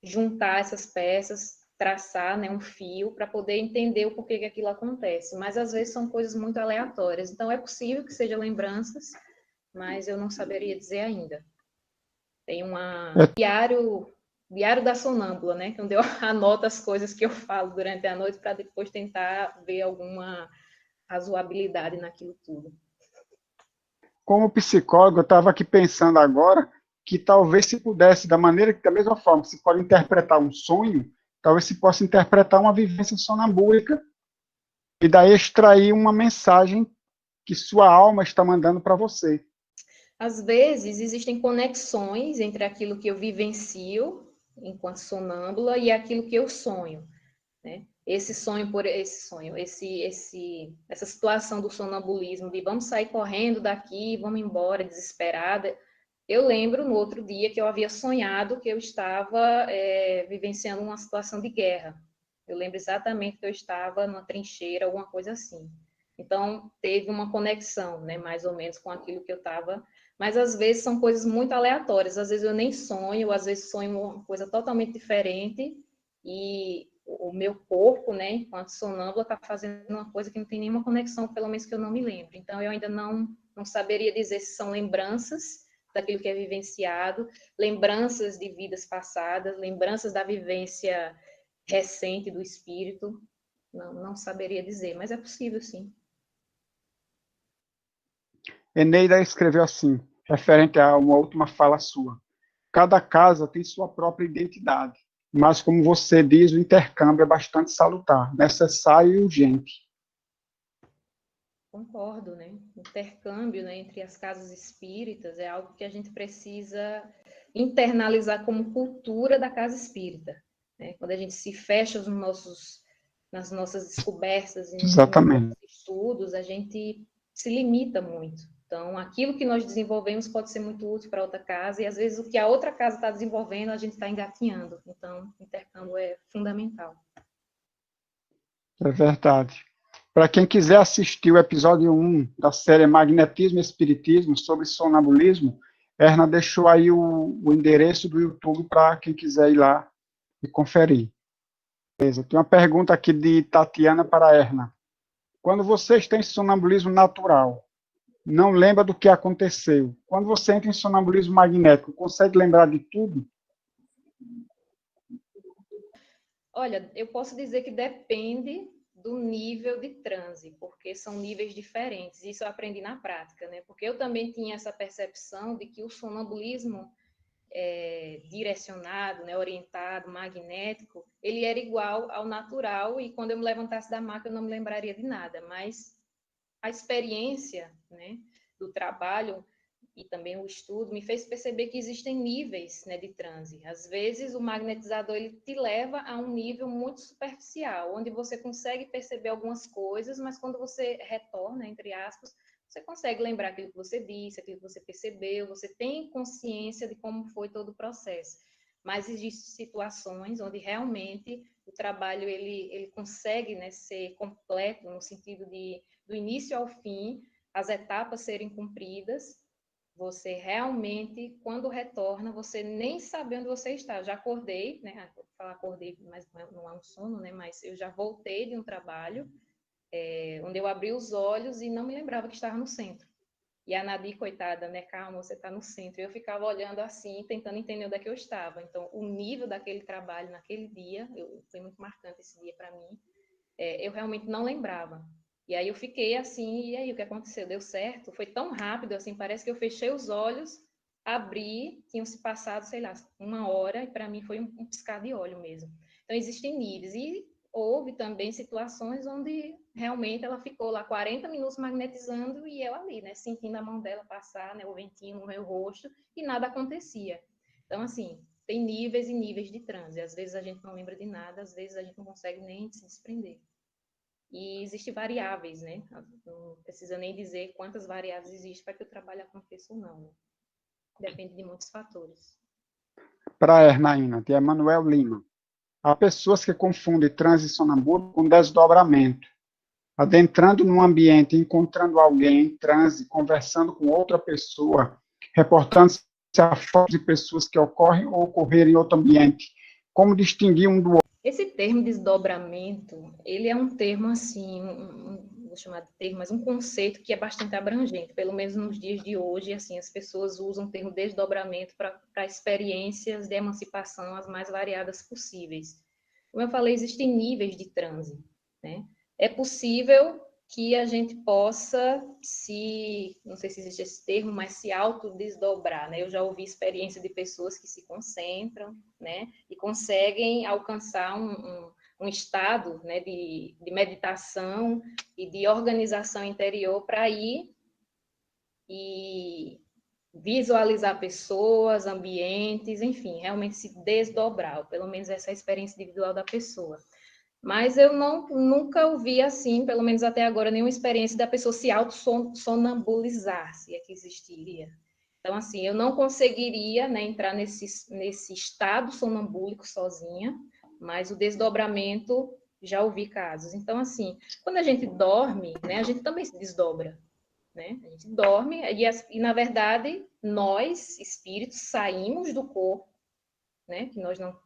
juntar essas peças, traçar, né, um fio para poder entender o porquê que aquilo acontece. Mas às vezes são coisas muito aleatórias. Então é possível que sejam lembranças, mas eu não saberia dizer ainda. Tem um diário diário da sonâmbula, né? Onde eu anoto as coisas que eu falo durante a noite para depois tentar ver alguma razoabilidade naquilo tudo. Como psicólogo, eu estava aqui pensando agora que talvez se pudesse, da mesma forma que se pode interpretar um sonho, talvez se possa interpretar uma vivência sonambúlica e daí extrair uma mensagem que sua alma está mandando para você. Às vezes, existem conexões entre aquilo que eu vivencio enquanto sonâmbula e aquilo que eu sonho, né? Essa situação do sonambulismo, de vamos sair correndo daqui, vamos embora, desesperada. Eu lembro no outro dia que eu havia sonhado que eu estava vivenciando uma situação de guerra. Eu lembro exatamente que eu estava numa trincheira, alguma coisa assim. Então, teve uma conexão, né, mais ou menos com aquilo que eu estava. Mas, às vezes, são coisas muito aleatórias. Às vezes, eu nem sonho, às vezes, sonho uma coisa totalmente diferente e o meu corpo, né, enquanto sonâmbula, está fazendo uma coisa que não tem nenhuma conexão, pelo menos que eu não me lembro. Então, eu ainda não saberia dizer se são lembranças daquilo que é vivenciado, lembranças de vidas passadas, lembranças da vivência recente do espírito. Não saberia dizer, mas é possível, sim. Eneida escreveu assim, referente a uma última fala sua. Cada casa tem sua própria identidade, mas, como você diz, o intercâmbio é bastante salutar, necessário e urgente. Concordo, né? O intercâmbio, né, entre as casas espíritas é algo que a gente precisa internalizar como cultura da casa espírita, né? Quando a gente se fecha nas nossas descobertas e nos nossos estudos, a gente se limita muito. Então, aquilo que nós desenvolvemos pode ser muito útil para outra casa, e às vezes o que a outra casa está desenvolvendo, a gente está engatinhando. Então, o intercâmbio é fundamental. É verdade. Para quem quiser assistir o episódio 1 da série Magnetismo e Espiritismo sobre sonambulismo, Erna deixou aí o endereço do YouTube para quem quiser ir lá e conferir. Beleza. Tem uma pergunta aqui de Tatiana para Erna. Quando você está em sonambulismo natural, não lembra do que aconteceu. Quando você entra em sonambulismo magnético, consegue lembrar de tudo? Olha, eu posso dizer que depende do nível de transe, porque são níveis diferentes. Isso eu aprendi na prática, né? Porque eu também tinha essa percepção de que o sonambulismo direcionado, né, orientado, magnético, ele era igual ao natural, e quando eu me levantasse da maca eu não me lembraria de nada, mas a experiência, né, do trabalho e também o estudo me fez perceber que existem níveis, né, de transe. Às vezes o magnetizador ele te leva a um nível muito superficial, onde você consegue perceber algumas coisas, mas quando você retorna, entre aspas, você consegue lembrar aquilo que você disse, aquilo que você percebeu, você tem consciência de como foi todo o processo. Mas existem situações onde realmente o trabalho ele consegue, né, ser completo no sentido de do início ao fim, as etapas serem cumpridas. Você realmente, quando retorna, você nem sabe onde você está. Já acordei, né? Vou falar acordei, mas não é um sono, né? Mas eu já voltei de um trabalho onde eu abri os olhos e não me lembrava que estava no centro. E a Nadi, coitada, né? Calma, você está no centro. E eu ficava olhando assim, tentando entender onde é que eu estava. Então, o nível daquele trabalho naquele dia, foi muito marcante esse dia para mim, eu realmente não lembrava. E aí eu fiquei assim, e aí o que aconteceu? Deu certo? Foi tão rápido, assim, parece que eu fechei os olhos, abri, tinham se passado, sei lá, 1 hora, e para mim foi um piscar de olho mesmo. Então, existem níveis. E houve também situações onde realmente ela ficou lá 40 minutos magnetizando e eu ali, né, sentindo a mão dela passar, né, o ventinho no meu rosto, e nada acontecia. Então, assim, tem níveis e níveis de transe. Às vezes a gente não lembra de nada, às vezes a gente não consegue nem se desprender. E existem variáveis, né? Não precisa nem dizer quantas variáveis existem para que o trabalho aconteça ou não. Né? Depende de muitos fatores. Para a Ernaína, de Emanuel Lima. Há pessoas que confundem transe sonambúlico com desdobramento. Adentrando num ambiente, encontrando alguém em transe, conversando com outra pessoa, reportando-se a fotos de pessoas que ocorrem ou ocorreram em outro ambiente. Como distinguir um do outro? Esse termo desdobramento, ele é um termo assim, vou chamar de termo, mas um conceito que é bastante abrangente, pelo menos nos dias de hoje, assim, as pessoas usam o termo desdobramento para experiências de emancipação as mais variadas possíveis. Como eu falei, existem níveis de transe, né? É possível que a gente possa não sei se existe esse termo, mas se autodesdobrar, né? Eu já ouvi experiência de pessoas que se concentram, né? E conseguem alcançar um estado, né, de meditação e de organização interior para ir e visualizar pessoas, ambientes, enfim, realmente se desdobrar, ou pelo menos essa é a experiência individual da pessoa. Mas eu nunca ouvi assim, pelo menos até agora, nenhuma experiência da pessoa se auto-sonambulizar, se é que existiria. Então, assim, eu não conseguiria, né, entrar nesse estado sonambúlico sozinha, mas o desdobramento, já ouvi casos. Então, assim, quando a gente dorme, né, a gente também se desdobra, né? A gente dorme e na verdade, nós, espíritos, saímos do corpo, né, que nós não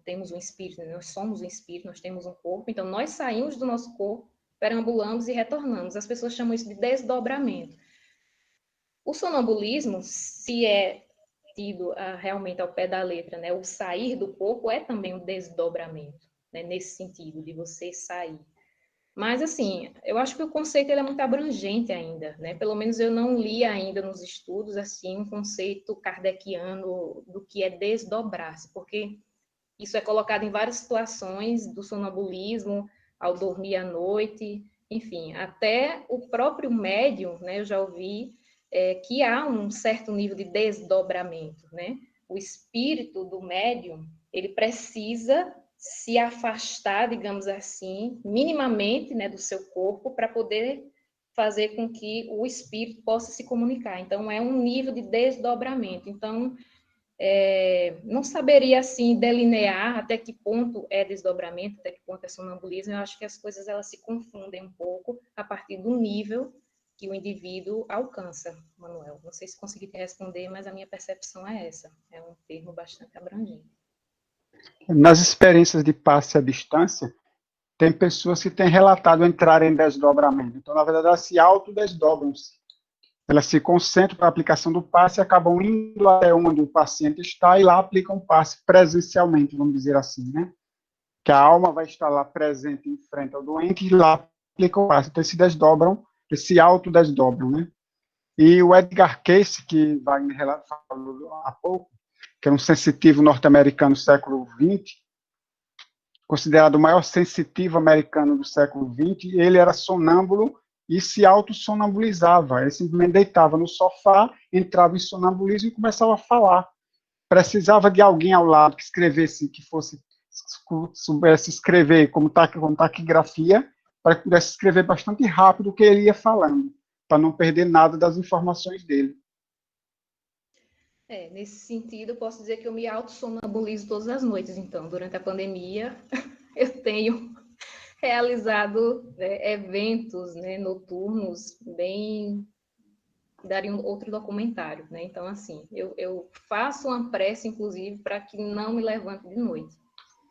temos um espírito, né? Nós somos um espírito, nós temos um corpo, então nós saímos do nosso corpo, perambulamos e retornamos. As pessoas chamam isso de desdobramento. O sonambulismo, se é tido realmente ao pé da letra, né, o sair do corpo é também um desdobramento, né, nesse sentido, de você sair. Mas, assim, eu acho que o conceito ele é muito abrangente ainda, né? Pelo menos eu não li ainda nos estudos, assim, um conceito kardeciano do que é desdobrar-se, porque isso é colocado em várias situações do sonambulismo, ao dormir à noite, enfim, até o próprio médium, né, eu já ouvi que há um certo nível de desdobramento, né? O espírito do médium, ele precisa se afastar, digamos assim, minimamente, né, do seu corpo para poder fazer com que o espírito possa se comunicar. Então, é um nível de desdobramento. Então, não saberia, assim, delinear até que ponto é desdobramento, até que ponto é sonambulismo. Eu acho que as coisas elas se confundem um pouco a partir do nível que o indivíduo alcança, Manuel. Não sei se consegui te responder, mas a minha percepção é essa. É um termo bastante abrangente. Nas experiências de passe à distância, tem pessoas que têm relatado entrar em desdobramento. Então, na verdade, elas se autodesdobram-se. Elas se concentram para a aplicação do passe e acabam indo até onde o paciente está e lá aplicam o passe presencialmente, vamos dizer assim, né? Que a alma vai estar lá presente em frente ao doente e lá aplicam o passe. Então, eles se desdobram, eles se autodesdobram, né? E o Edgar Cayce, que Wagner falou há pouco, que é um sensitivo norte-americano do século XX, considerado o maior sensitivo americano do século XX, ele era sonâmbulo e se autossonambulizava. Ele simplesmente deitava no sofá, entrava em sonambulismo e começava a falar. Precisava de alguém ao lado que escrevesse, que soubesse escrever como taquigrafia, para que pudesse escrever bastante rápido o que ele ia falando, para não perder nada das informações dele. Nesse sentido, eu posso dizer que eu me autossonambulizo todas as noites, então. Durante a pandemia, eu tenho realizado eventos, né, noturnos, bem... daria outro documentário, né? Então, assim, eu faço uma prece, inclusive, para que não me levante de noite.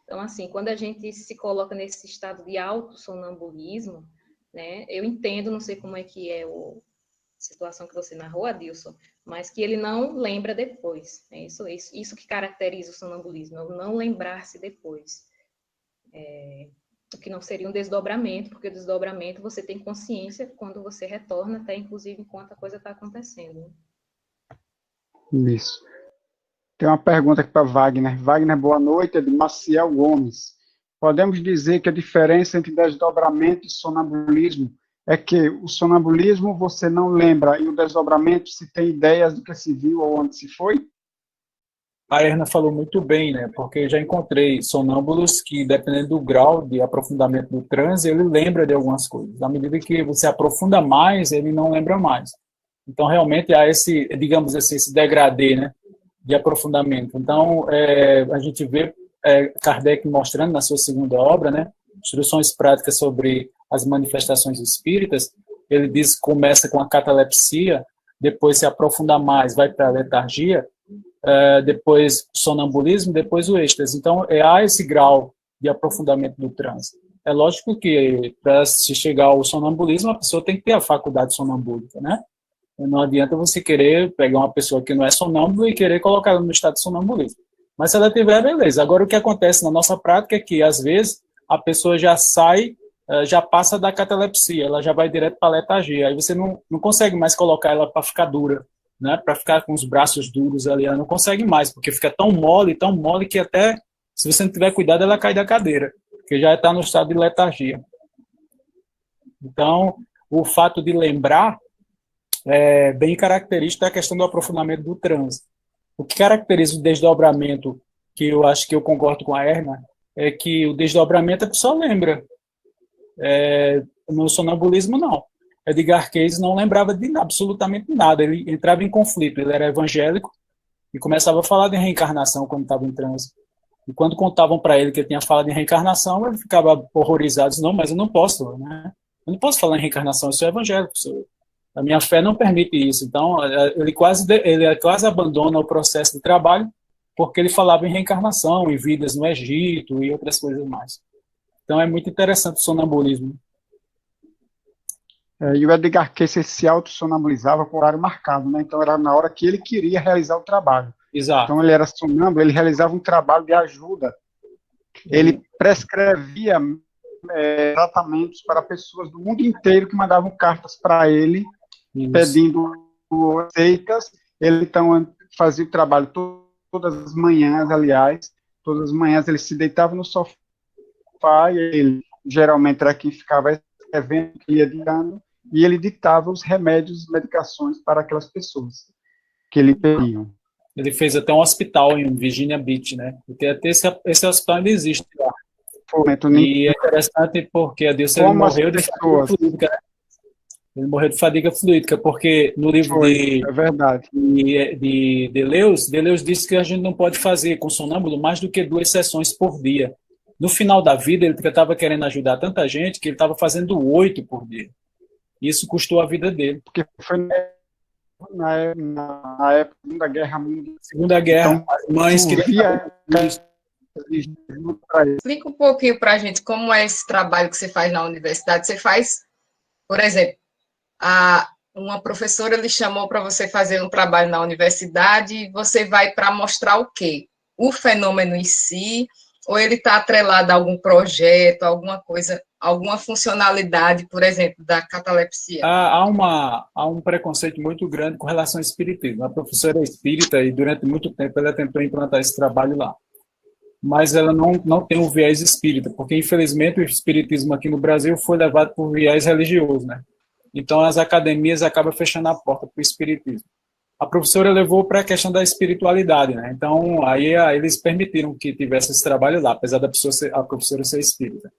Então, assim, quando a gente se coloca nesse estado de autossonambulismo, né, eu entendo, não sei como é que é a situação que você narrou, Adilson, mas que ele não lembra depois. É isso que caracteriza o sonambulismo, é o não lembrar-se depois. O que não seria um desdobramento, porque o desdobramento você tem consciência quando você retorna, até inclusive enquanto a coisa está acontecendo. Isso. Tem uma pergunta aqui para Wagner. Wagner, boa noite, é de Maciel Gomes. Podemos dizer que a diferença entre desdobramento e sonambulismo é que o sonambulismo você não lembra e o desdobramento se tem ideias do que se viu ou onde se foi? A Erna falou muito bem, né? Porque já encontrei sonâmbulos que, dependendo do grau de aprofundamento do transe, ele lembra de algumas coisas. À medida que você aprofunda mais, ele não lembra mais. Então, realmente, há esse, digamos assim, esse degradê, né, de aprofundamento. Então, a gente vê Kardec mostrando na sua segunda obra, né, Instruções Práticas sobre as Manifestações Espíritas. Ele diz que começa com a catalepsia, depois se aprofunda mais, vai para a letargia, depois sonambulismo, depois o êxtase. Então, há esse grau de aprofundamento do transe. É lógico que para se chegar ao sonambulismo, a pessoa tem que ter a faculdade sonambúlica, né? Não adianta você querer pegar uma pessoa que não é sonâmbula e querer colocar ela no estado de sonambulismo. Mas se ela tiver, beleza. Agora, o que acontece na nossa prática é que, às vezes, a pessoa já sai, já passa da catalepsia, ela já vai direto para a letargia. Aí você não consegue mais colocar ela para ficar dura, né? Para ficar com os braços duros ali. Ela não consegue mais, porque fica tão mole, que até, se você não tiver cuidado, ela cai da cadeira, porque já está no estado de letargia. Então, o fato de lembrar é bem característico da questão do aprofundamento do transe. O que caracteriza o desdobramento, que eu acho que eu concordo com a Erna, é que o desdobramento a pessoa lembra. No sonambulismo, não. Edgar Cayce não lembrava de absolutamente nada. Ele entrava em conflito. Ele era evangélico e começava a falar de reencarnação quando estava em transe. E quando contavam para ele que ele tinha falado em reencarnação, ele ficava horrorizado. Não, mas eu não posso, né? Eu não posso falar em reencarnação, eu sou evangélico. A minha fé não permite isso. Então, ele quase abandona o processo de trabalho porque ele falava em reencarnação, em vidas no Egito e outras coisas mais. Então, é muito interessante o sonambulismo. E o Edgar Cayce se autossonambulizava com horário marcado, né? Então, era na hora que ele queria realizar o trabalho. Exato. Então, ele era sonâmbulo, ele realizava um trabalho de ajuda. Ele prescrevia tratamentos para pessoas do mundo inteiro que mandavam cartas para ele, pedindo receitas. Ele, então, fazia o trabalho todas as manhãs, aliás. Todas as manhãs ele se deitava no sofá e ele, geralmente, era quem ficava escrevendo, que ia ditando, e ele ditava os remédios, medicações para aquelas pessoas que ele pediam. Ele fez até um hospital em Virginia Beach, né? Porque até esse hospital ainda existe lá. E é interessante porque a Deus ele morreu de fadiga fluídica, né? Ele morreu de fadiga fluídica, porque no livro de Deleuze disse que a gente não pode fazer com sonâmbulo mais do que 2 sessões por dia. No final da vida, ele estava querendo ajudar tanta gente que ele estava fazendo 8 por dia. Isso custou a vida dele. Porque foi na época da Segunda Guerra Mundial. Segunda Guerra, então, as mães queriam... Explica um pouquinho para a gente como é esse trabalho que você faz na universidade. Você faz, por exemplo, uma professora lhe chamou para você fazer um trabalho na universidade e você vai para mostrar o quê? O fenômeno em si, ou ele está atrelado a algum projeto, alguma coisa, alguma funcionalidade, por exemplo, da catalepsia? Há um preconceito muito grande com relação ao espiritismo. A professora é espírita e durante muito tempo ela tentou implantar esse trabalho lá. Mas ela não tem um viés espírita, porque infelizmente o espiritismo aqui no Brasil foi levado por viés religioso, né? Então as academias acabam fechando a porta para o espiritismo. A professora levou para a questão da espiritualidade, né? Então aí eles permitiram que tivesse esse trabalho lá, apesar da a professora ser espírita.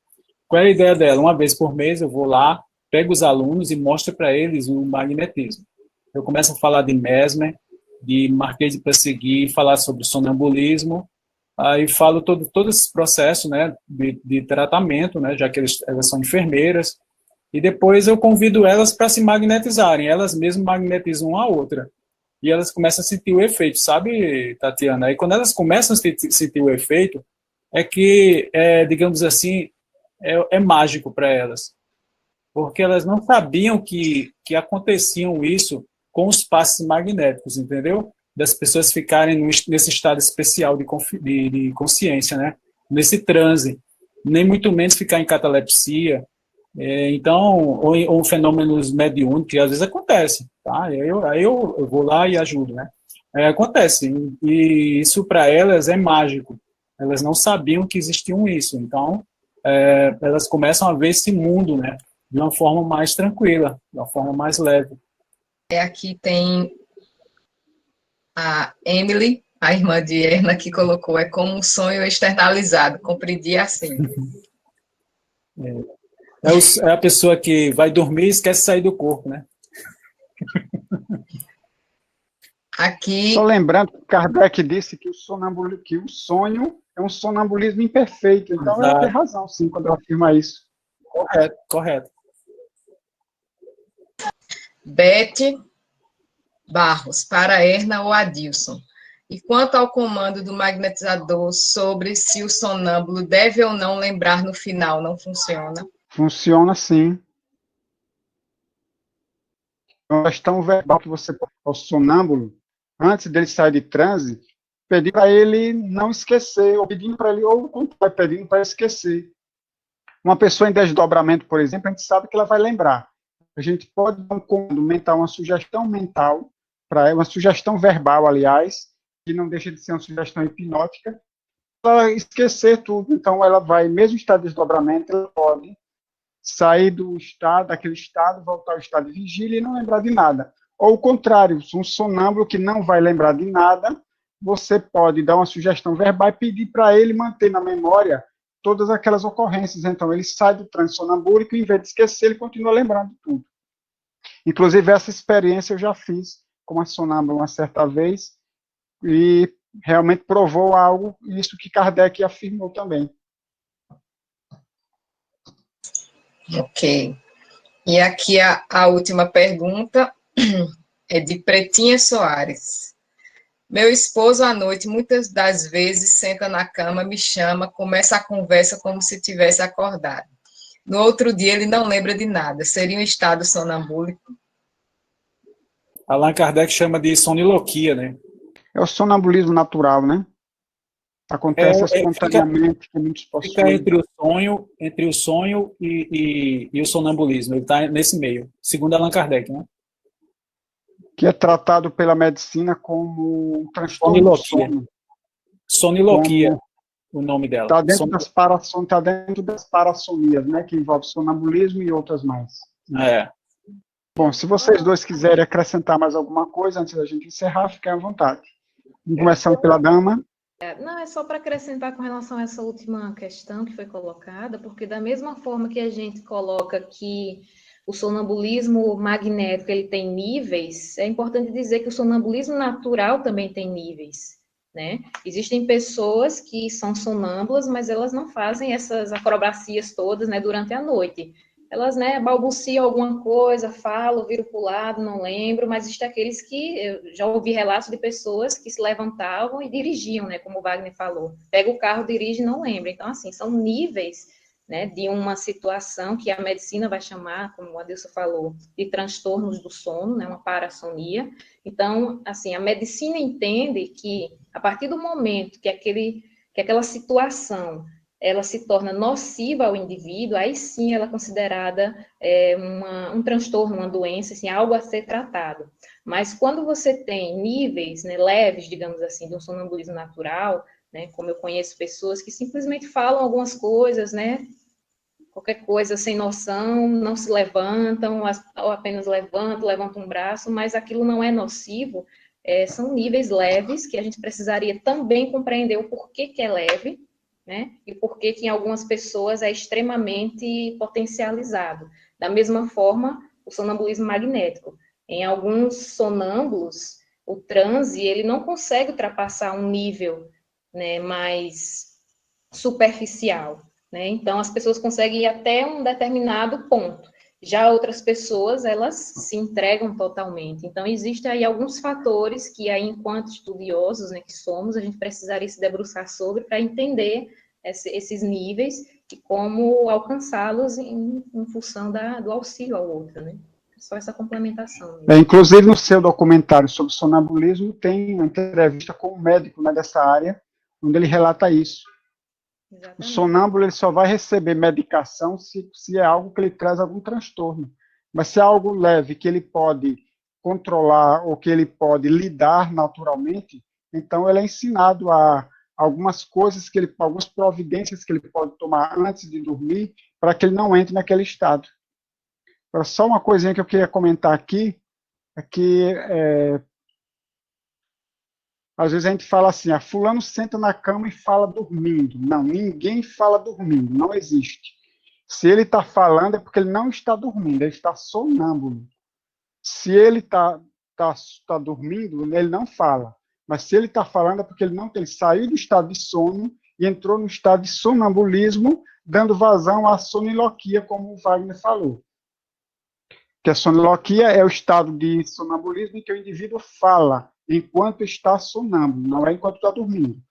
Qual é a ideia dela? Uma vez por mês eu vou lá, pego os alunos e mostro para eles o magnetismo. Eu começo a falar de Mesmer, de Marquês de Perseguir, falar sobre sonambulismo. Aí falo todo esse processo, né, de tratamento, né, já que elas são enfermeiras, e depois eu convido elas para se magnetizarem, elas mesmas magnetizam uma a outra, e elas começam a sentir o efeito, sabe, Tatiana? Aí quando elas começam a sentir o efeito, é que, digamos assim, é mágico para elas, porque elas não sabiam que aconteciam isso com os passes magnéticos, entendeu? Das pessoas ficarem nesse estado especial de consciência, né? Nesse transe, nem muito menos ficar em catalepsia, então, ou fenômenos mediúnicos, que às vezes acontece, tá? Aí eu vou lá e ajudo, né? Acontece, e isso para elas é mágico, elas não sabiam que existiam isso, então elas começam a ver esse mundo, né? De uma forma mais tranquila, de uma forma mais leve. Aqui tem a Emily, a irmã de Erna, que colocou, é como um sonho externalizado, compreendi assim. É a pessoa que vai dormir e esquece de sair do corpo, né? Aqui... Só lembrando que Kardec disse que o sonho é um sonambulismo imperfeito, então ela tem razão, sim, quando ela afirma isso. Correto. Beth Barros, para Erna ou Adilson. E quanto ao comando do magnetizador sobre se o sonâmbulo deve ou não lembrar no final, não funciona? Funciona sim. Uma questão verbal que você pode ao sonâmbulo, antes dele sair de transe, pedir para ele não esquecer, ou pedindo para ele, ou o contrário, pedindo para esquecer. Uma pessoa em desdobramento, por exemplo, a gente sabe que ela vai lembrar. A gente pode dar um comando mental, uma sugestão mental, para ela, uma sugestão verbal, aliás, que não deixa de ser uma sugestão hipnótica, para esquecer tudo. Então, ela vai, mesmo em estado de desdobramento, ela pode sair do estado, daquele estado, voltar ao estado de vigília e não lembrar de nada. Ou o contrário, um sonâmbulo que não vai lembrar de nada, você pode dar uma sugestão verbal e pedir para ele manter na memória todas aquelas ocorrências. Então, ele sai do transe sonambúlico e, em vez de esquecer, ele continua lembrando de tudo. Inclusive, essa experiência eu já fiz com uma sonâmbula uma certa vez e realmente provou algo, isso que Kardec afirmou também. Ok. E aqui a última pergunta é de Pretinha Soares. Meu esposo, à noite, muitas das vezes, senta na cama, me chama, começa a conversa como se tivesse acordado. No outro dia, ele não lembra de nada. Seria um estado sonambúlico? Allan Kardec chama de soniloquia, né? É o sonambulismo natural, né? Acontece espontaneamente, que muitos fica possuem. entre o sonho e o sonambulismo. Ele está nesse meio, segundo Allan Kardec, né? Que é tratado pela medicina como um transtorno do sono. Soniloquia, o nome dela. Está dentro das parassonias, né? Que envolve sonambulismo e outras mais. É. Bom, se vocês dois quiserem acrescentar mais alguma coisa antes da gente encerrar, fiquem à vontade. Começando pela dama. Não, é só para acrescentar com relação a essa última questão que foi colocada, porque da mesma forma que a gente coloca que o sonambulismo magnético ele tem níveis, é importante dizer que o sonambulismo natural também tem níveis, né? Existem pessoas que são sonâmbulas, mas elas não fazem essas acrobacias todas, né, durante a noite. Elas, né, balbuciam alguma coisa, falam, viram para o lado, não lembro, mas existem aqueles que, eu já ouvi relatos de pessoas que se levantavam e dirigiam, né, como o Wagner falou. Pega o carro, dirige e não lembra. Então, assim, são níveis, né, de uma situação que a medicina vai chamar, como o Adilson falou, de transtornos do sono, né, uma parassonia. Então, assim, a medicina entende que, a partir do momento que aquela situação ela se torna nociva ao indivíduo, aí sim ela é considerada um transtorno, uma doença, assim, algo a ser tratado. Mas quando você tem níveis, né, leves, digamos assim, de um sonambulismo natural, né, como eu conheço pessoas que simplesmente falam algumas coisas, né, qualquer coisa sem noção, não se levantam, ou apenas levantam um braço, mas aquilo não é nocivo, são níveis leves que a gente precisaria também compreender o porquê que é leve, né? E por que em algumas pessoas é extremamente potencializado. Da mesma forma, o sonambulismo magnético. Em alguns sonâmbulos, o transe, ele não consegue ultrapassar um nível, né, mais superficial, né? Então, as pessoas conseguem ir até um determinado ponto. Já outras pessoas, elas se entregam totalmente. Então, existem aí alguns fatores que aí, enquanto estudiosos, né, que somos, a gente precisaria se debruçar sobre para entender esses níveis e como alcançá-los em função do auxílio ao outro, né? Só essa complementação. Inclusive, no seu documentário sobre sonambulismo, tem uma entrevista com um médico, né, dessa área, onde ele relata isso. Exatamente. O sonâmbulo ele só vai receber medicação se é algo que ele traz algum transtorno. Mas se é algo leve, que ele pode controlar ou que ele pode lidar naturalmente, então ele é ensinado a algumas coisas, algumas providências que ele pode tomar antes de dormir, para que ele não entre naquele estado. Agora, só uma coisinha que eu queria comentar aqui, é que às vezes a gente fala assim, fulano senta na cama e fala dormindo. Não, ninguém fala dormindo, não existe. Se ele está falando é porque ele não está dormindo, ele está sonâmbulo. Se ele está dormindo, ele não fala. Mas se ele está falando é porque ele saiu do estado de sono e entrou no estado de sonambulismo, dando vazão à soniloquia, como o Wagner falou. Que a soniloquia é o estado de sonambulismo em que o indivíduo fala, enquanto está sonâmbulo, não é enquanto está dormindo.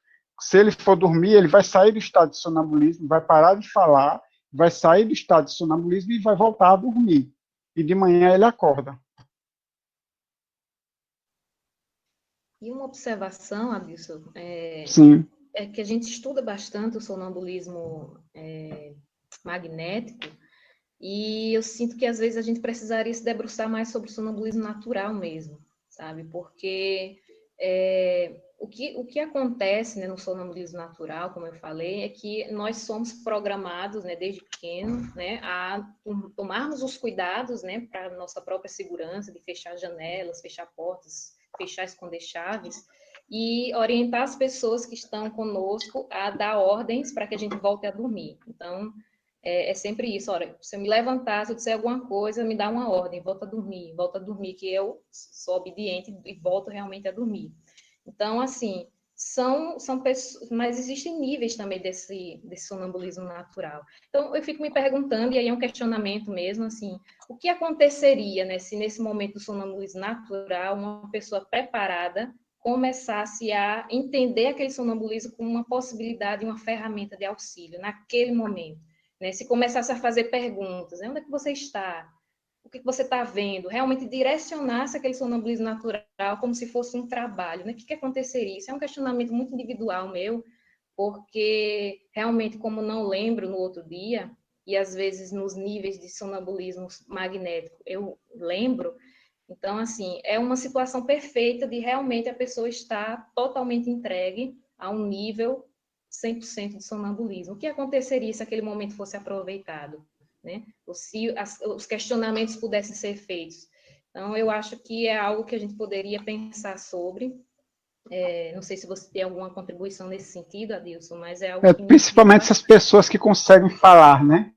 Se ele for dormir, ele vai sair do estado de sonambulismo, vai parar de falar, vai sair do estado de sonambulismo e vai voltar a dormir. E de manhã ele acorda. E uma observação, Adilson, Sim. é que a gente estuda bastante o sonambulismo magnético, e eu sinto que às vezes a gente precisaria se debruçar mais sobre o sonambulismo natural mesmo, sabe? Porque o que acontece, né, no sonambulismo natural, como eu falei, é que nós somos programados, né, desde pequeno, né, a tomarmos os cuidados, né, para a nossa própria segurança, de fechar janelas, fechar portas, fechar, esconder chaves, e orientar as pessoas que estão conosco a dar ordens para que a gente volte a dormir. Então, é sempre isso. Olha, se eu me levantar, se eu disser alguma coisa, me dá uma ordem, volta a dormir, que eu sou obediente e volto realmente a dormir. Então, assim, são pessoas, mas existem níveis também desse sonambulismo natural. Então, eu fico me perguntando, e aí é um questionamento mesmo, assim, o que aconteceria, né, se nesse momento do sonambulismo natural, uma pessoa preparada começasse a entender aquele sonambulismo como uma possibilidade, uma ferramenta de auxílio, naquele momento, né? Se começasse a fazer perguntas, né? Onde é que você está? O que você está vendo? Realmente direcionasse aquele sonambulismo natural como se fosse um trabalho, né? O que aconteceria? Isso é um questionamento muito individual meu, porque realmente, como não lembro no outro dia, e às vezes nos níveis de sonambulismo magnético eu lembro, então, assim, é uma situação perfeita de realmente a pessoa estar totalmente entregue a um nível 100% de sonambulismo. O que aconteceria se aquele momento fosse aproveitado, né? Ou se os questionamentos pudessem ser feitos. Então, eu acho que é algo que a gente poderia pensar sobre. Não sei se você tem alguma contribuição nesse sentido, Adilson, mas é algo que principalmente essas pessoas que conseguem falar, né?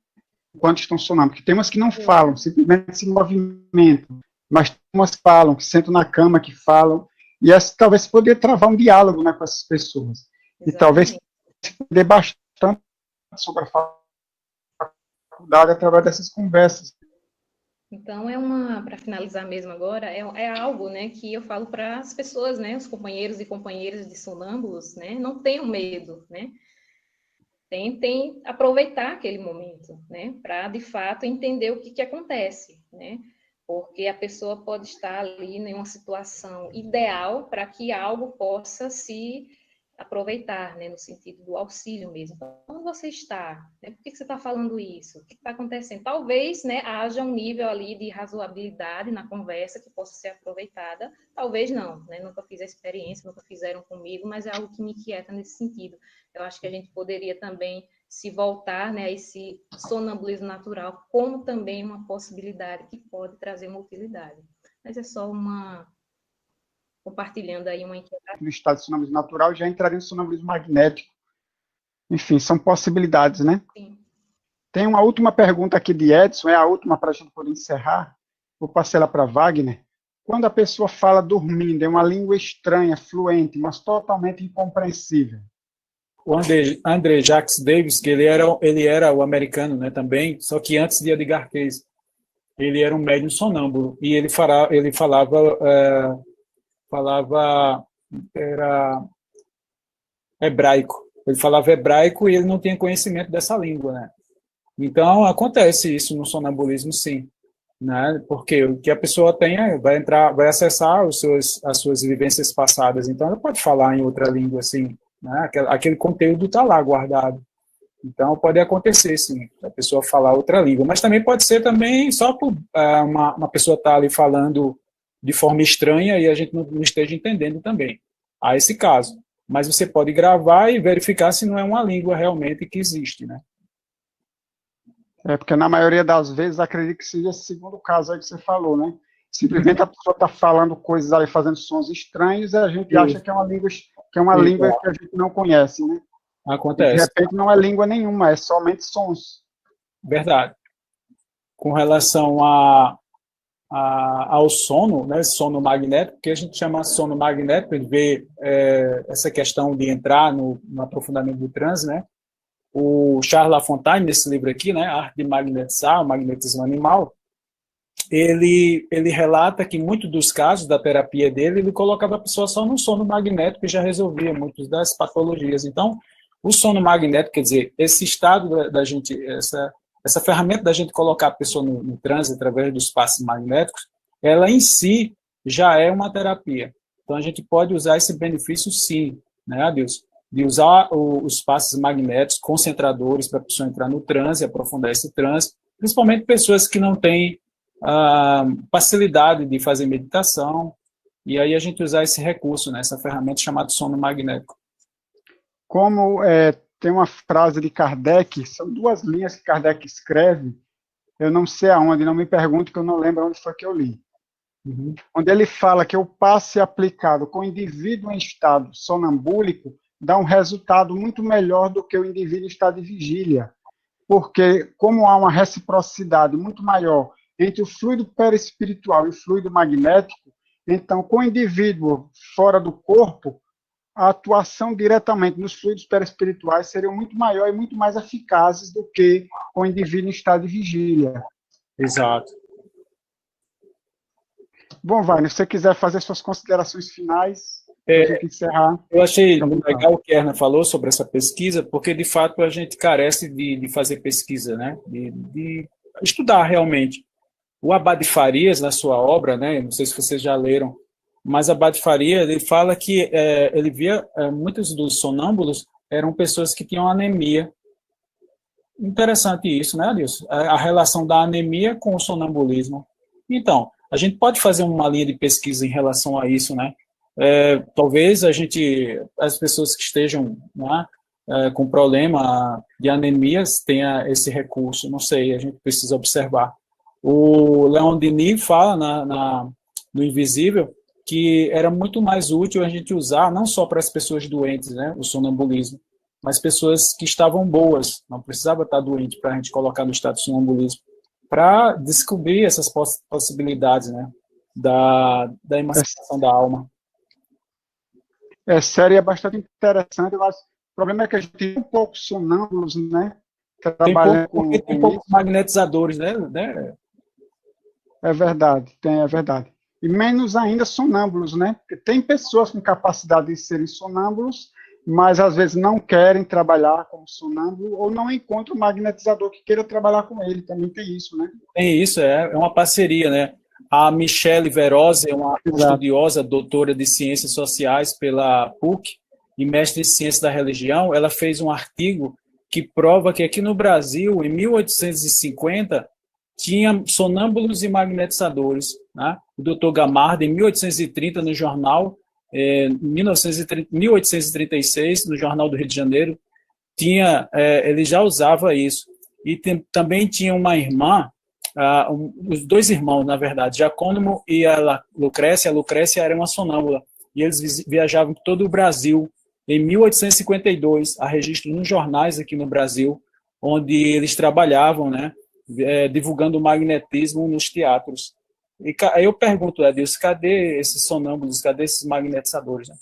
Enquanto estão sonando, porque tem umas que não falam, simplesmente se movimentam, mas tem umas que falam, que sentam na cama, que falam, e essa talvez poderia travar um diálogo, né, com essas pessoas. Exatamente. E talvez poder bastante sobre a faculdade através dessas conversas. Então, para finalizar mesmo agora, é algo, né, que eu falo para as pessoas, né, os companheiros e companheiras de sonâmbulos, né, não tenham medo, né, tentem aproveitar aquele momento, né, para, de fato, entender o que acontece, né, porque a pessoa pode estar ali em uma situação ideal para que algo possa se aproveitar, né, no sentido do auxílio mesmo. Então, onde você está? Né? Por que você está falando isso? O que está acontecendo? Talvez, né, haja um nível ali de razoabilidade na conversa que possa ser aproveitada, talvez não, né? Nunca fiz a experiência, nunca fizeram comigo, mas é algo que me inquieta nesse sentido. Eu acho que a gente poderia também se voltar, né, a esse sonambulismo natural como também uma possibilidade que pode trazer uma utilidade. Mas é só compartilhando aí uma inquietação. No estado de sonambulismo natural já entraria no sonambulismo magnético. Enfim, são possibilidades, né? Sim. Tem uma última pergunta aqui de Edson, é a última para a gente poder encerrar. Vou passar ela para Wagner. Quando a pessoa fala dormindo, é uma língua estranha, fluente, mas totalmente incompreensível. O André Jacques Davis, que ele era o americano, né, também, só que antes de Edgar Cayce, ele era um médium sonâmbulo, e ele era hebraico. Ele falava hebraico e ele não tinha conhecimento dessa língua, né? Então, acontece isso no sonambulismo, sim, né? Porque o que a pessoa tem vai acessar as suas vivências passadas, então ela pode falar em outra língua, assim, né? Aquele conteúdo está lá guardado. Então, pode acontecer, sim, a pessoa falar outra língua. Mas também pode ser também só por uma pessoa estar ali falando de forma estranha e a gente não esteja entendendo também. Há esse caso. Mas você pode gravar e verificar se não é uma língua realmente que existe, né? Porque na maioria das vezes, acredito que seja esse segundo caso aí que você falou, né? Simplesmente a pessoa está falando coisas ali, fazendo sons estranhos, e a gente acha que é uma língua que a gente não conhece, né? Acontece. E de repente não é língua nenhuma, é somente sons. Verdade. Com relação ao sono, né, sono magnético, que a gente chama sono magnético, ele vê essa questão de entrar no aprofundamento do transe, né? O Charles Lafontaine, nesse livro aqui, né, A Arte de Magnetizar, o Magnetismo Animal, ele relata que, em muitos dos casos da terapia dele, ele colocava a pessoa só no sono magnético e já resolvia muitas das patologias. Então, o sono magnético, quer dizer, esse estado da gente, essa ferramenta da gente colocar a pessoa no transe através dos passos magnéticos, ela em si já é uma terapia. Então, a gente pode usar esse benefício, sim, né, Adilson? De usar os passos magnéticos, concentradores, para a pessoa entrar no transe, aprofundar esse transe, principalmente pessoas que não têm facilidade de fazer meditação, e aí a gente usar esse recurso, né, essa ferramenta chamada sono magnético. Como tem uma frase de Kardec, são 2 linhas que Kardec escreve, eu não sei aonde, não me pergunte que eu não lembro onde foi que eu li. Onde ele fala que o passe aplicado com o indivíduo em estado sonambúlico dá um resultado muito melhor do que o indivíduo em estado de vigília, porque como há uma reciprocidade muito maior entre o fluido perispiritual e o fluido magnético, então com o indivíduo fora do corpo, a atuação diretamente nos fluidos perispirituais seriam muito maior e muito mais eficazes do que com o indivíduo em estado de vigília. Exato. Bom, Wagner, se você quiser fazer suas considerações finais, para a gente encerrar. Eu achei legal o que a Erna falou sobre essa pesquisa, porque, de fato, a gente carece de fazer pesquisa, né? De estudar realmente. O Abade Farias, na sua obra, né? Não sei se vocês já leram, mas Abade Farias, ele fala que ele via muitos dos sonâmbulos eram pessoas que tinham anemia. Interessante isso, né, Adilson? A relação da anemia com o sonambulismo. Então, a gente pode fazer uma linha de pesquisa em relação a isso, né? Talvez as pessoas que estejam, né, com problema de anemias tenha esse recurso, não sei, a gente precisa observar. O Leon Denis fala no Invisível que era muito mais útil a gente usar, não só para as pessoas doentes, né, o sonambulismo, mas pessoas que estavam boas, não precisava estar doente para a gente colocar no estado de sonambulismo, para descobrir essas possibilidades, né, da emancipação da alma. Série é bastante interessante, mas o problema é que a gente tem um pouco sonâmbulos, né? Trabalhando tem pouco magnetizadores, né? É verdade, é verdade. E menos ainda sonâmbulos, né? Porque tem pessoas com capacidade de serem sonâmbulos, mas às vezes não querem trabalhar como sonâmbulo ou não encontram um magnetizador que queira trabalhar com ele. Também tem isso, né? Tem isso, é uma parceria, né? A Michele Verose é uma estudiosa, doutora de Ciências Sociais pela PUC e mestre em Ciências da Religião. Ela fez um artigo que prova que aqui no Brasil, em 1850, tinha sonâmbulos e magnetizadores, né? O doutor Gamardo, em 1830, no jornal, em 1836, no Jornal do Rio de Janeiro, ele já usava isso. E também tinha uma irmã, os 2 irmãos, na verdade, Jacônimo e a Lucrécia. A Lucrécia era uma sonâmbula, e eles viajavam por todo o Brasil. Em 1852, há registro nos jornais aqui no Brasil, onde eles trabalhavam, né, divulgando o magnetismo nos teatros. E aí eu pergunto, Edilson, cadê esses sonâmbulos, cadê esses magnetizadores? Né?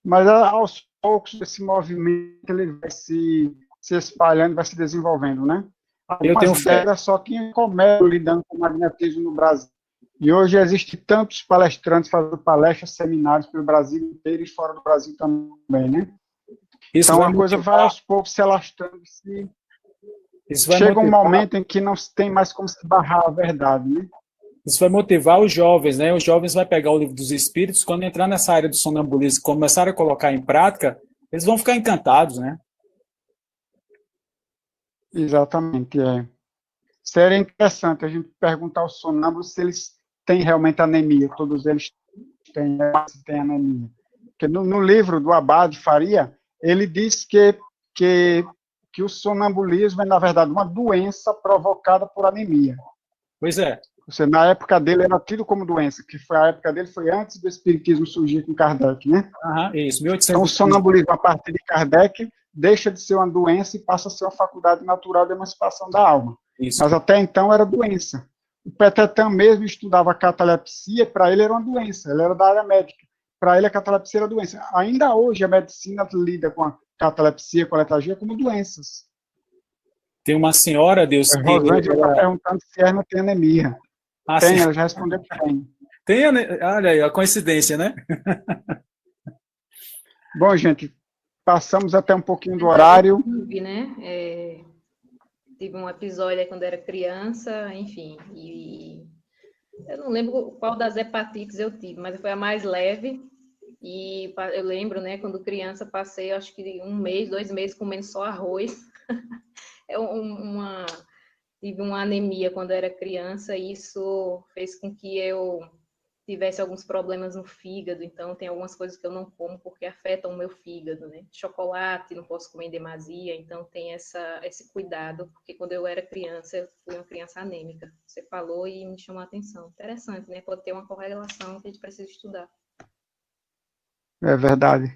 Mas aos poucos esse movimento ele vai se espalhando, vai se desenvolvendo, né? Eu tenho fé. Só tinha comércio lidando com magnetismo no Brasil. E hoje existem tantos palestrantes fazendo palestras, seminários pelo Brasil inteiro e fora do Brasil também, né? Então a coisa vai aos poucos se alastrando. Chega um momento em que não tem mais como se barrar a verdade, né? Isso vai motivar os jovens, né? Os jovens vão pegar o Livro dos Espíritos, quando entrar nessa área do sonambulismo e começar a colocar em prática, eles vão ficar encantados, né? Exatamente, Seria interessante a gente perguntar aos sonâmbulos se eles têm realmente anemia. Todos eles têm anemia. Porque no livro do Abade Faria, ele diz que o sonambulismo é, na verdade, uma doença provocada por anemia. Pois é. Na época dele era tido como doença, que a época dele foi antes do espiritismo surgir com Kardec, né? Isso, 1800. Então, o sonambulismo, a partir de Kardec, deixa de ser uma doença e passa a ser uma faculdade natural de emancipação da alma. Isso. Mas até então era doença. O Petetan mesmo estudava catalepsia, para ele era uma doença, ele era da área médica. Para ele a catalepsia era doença. Ainda hoje a medicina lida com a catalepsia, com a letargia como doenças. Tem uma senhora, Deus. A Rosângela está perguntando se a Erna tem anemia. Tem, ela já respondeu que tem. Tem, olha aí, a coincidência, né? Bom, gente, passamos até um pouquinho do horário. Tive, né? Tive um episódio aí quando era criança, enfim, e eu não lembro qual das hepatites eu tive, mas foi a mais leve. E eu lembro, né, quando criança, passei, acho que 1 mês, 2 meses comendo só arroz. Tive uma anemia quando era criança, e isso fez com que eu tivesse alguns problemas no fígado. Então, tem algumas coisas que eu não como porque afetam o meu fígado, né? Chocolate, não posso comer em demasia, então tem esse cuidado, porque quando eu era criança, eu fui uma criança anêmica. Você falou e me chamou a atenção. Interessante, né? Pode ter uma correlação que a gente precisa estudar. É verdade.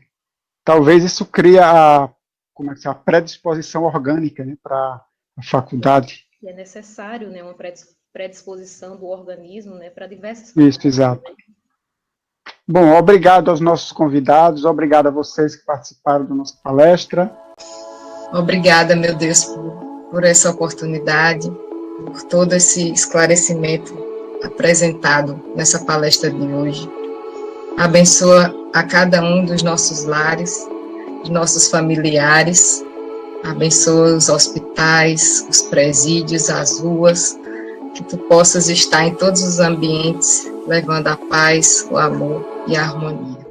Talvez isso crie a predisposição orgânica, né, para a faculdade. E é necessário, né, uma predisposição do organismo, né, para diversas coisas. Isso, exato. Bom, obrigado aos nossos convidados, obrigado a vocês que participaram da nossa palestra. Obrigada, meu Deus, por essa oportunidade, por todo esse esclarecimento apresentado nessa palestra de hoje. Abençoa a cada um dos nossos lares, dos nossos familiares, abençoa os hospitais, os presídios, as ruas, que tu possas estar em todos os ambientes, levando a paz, o amor e a harmonia.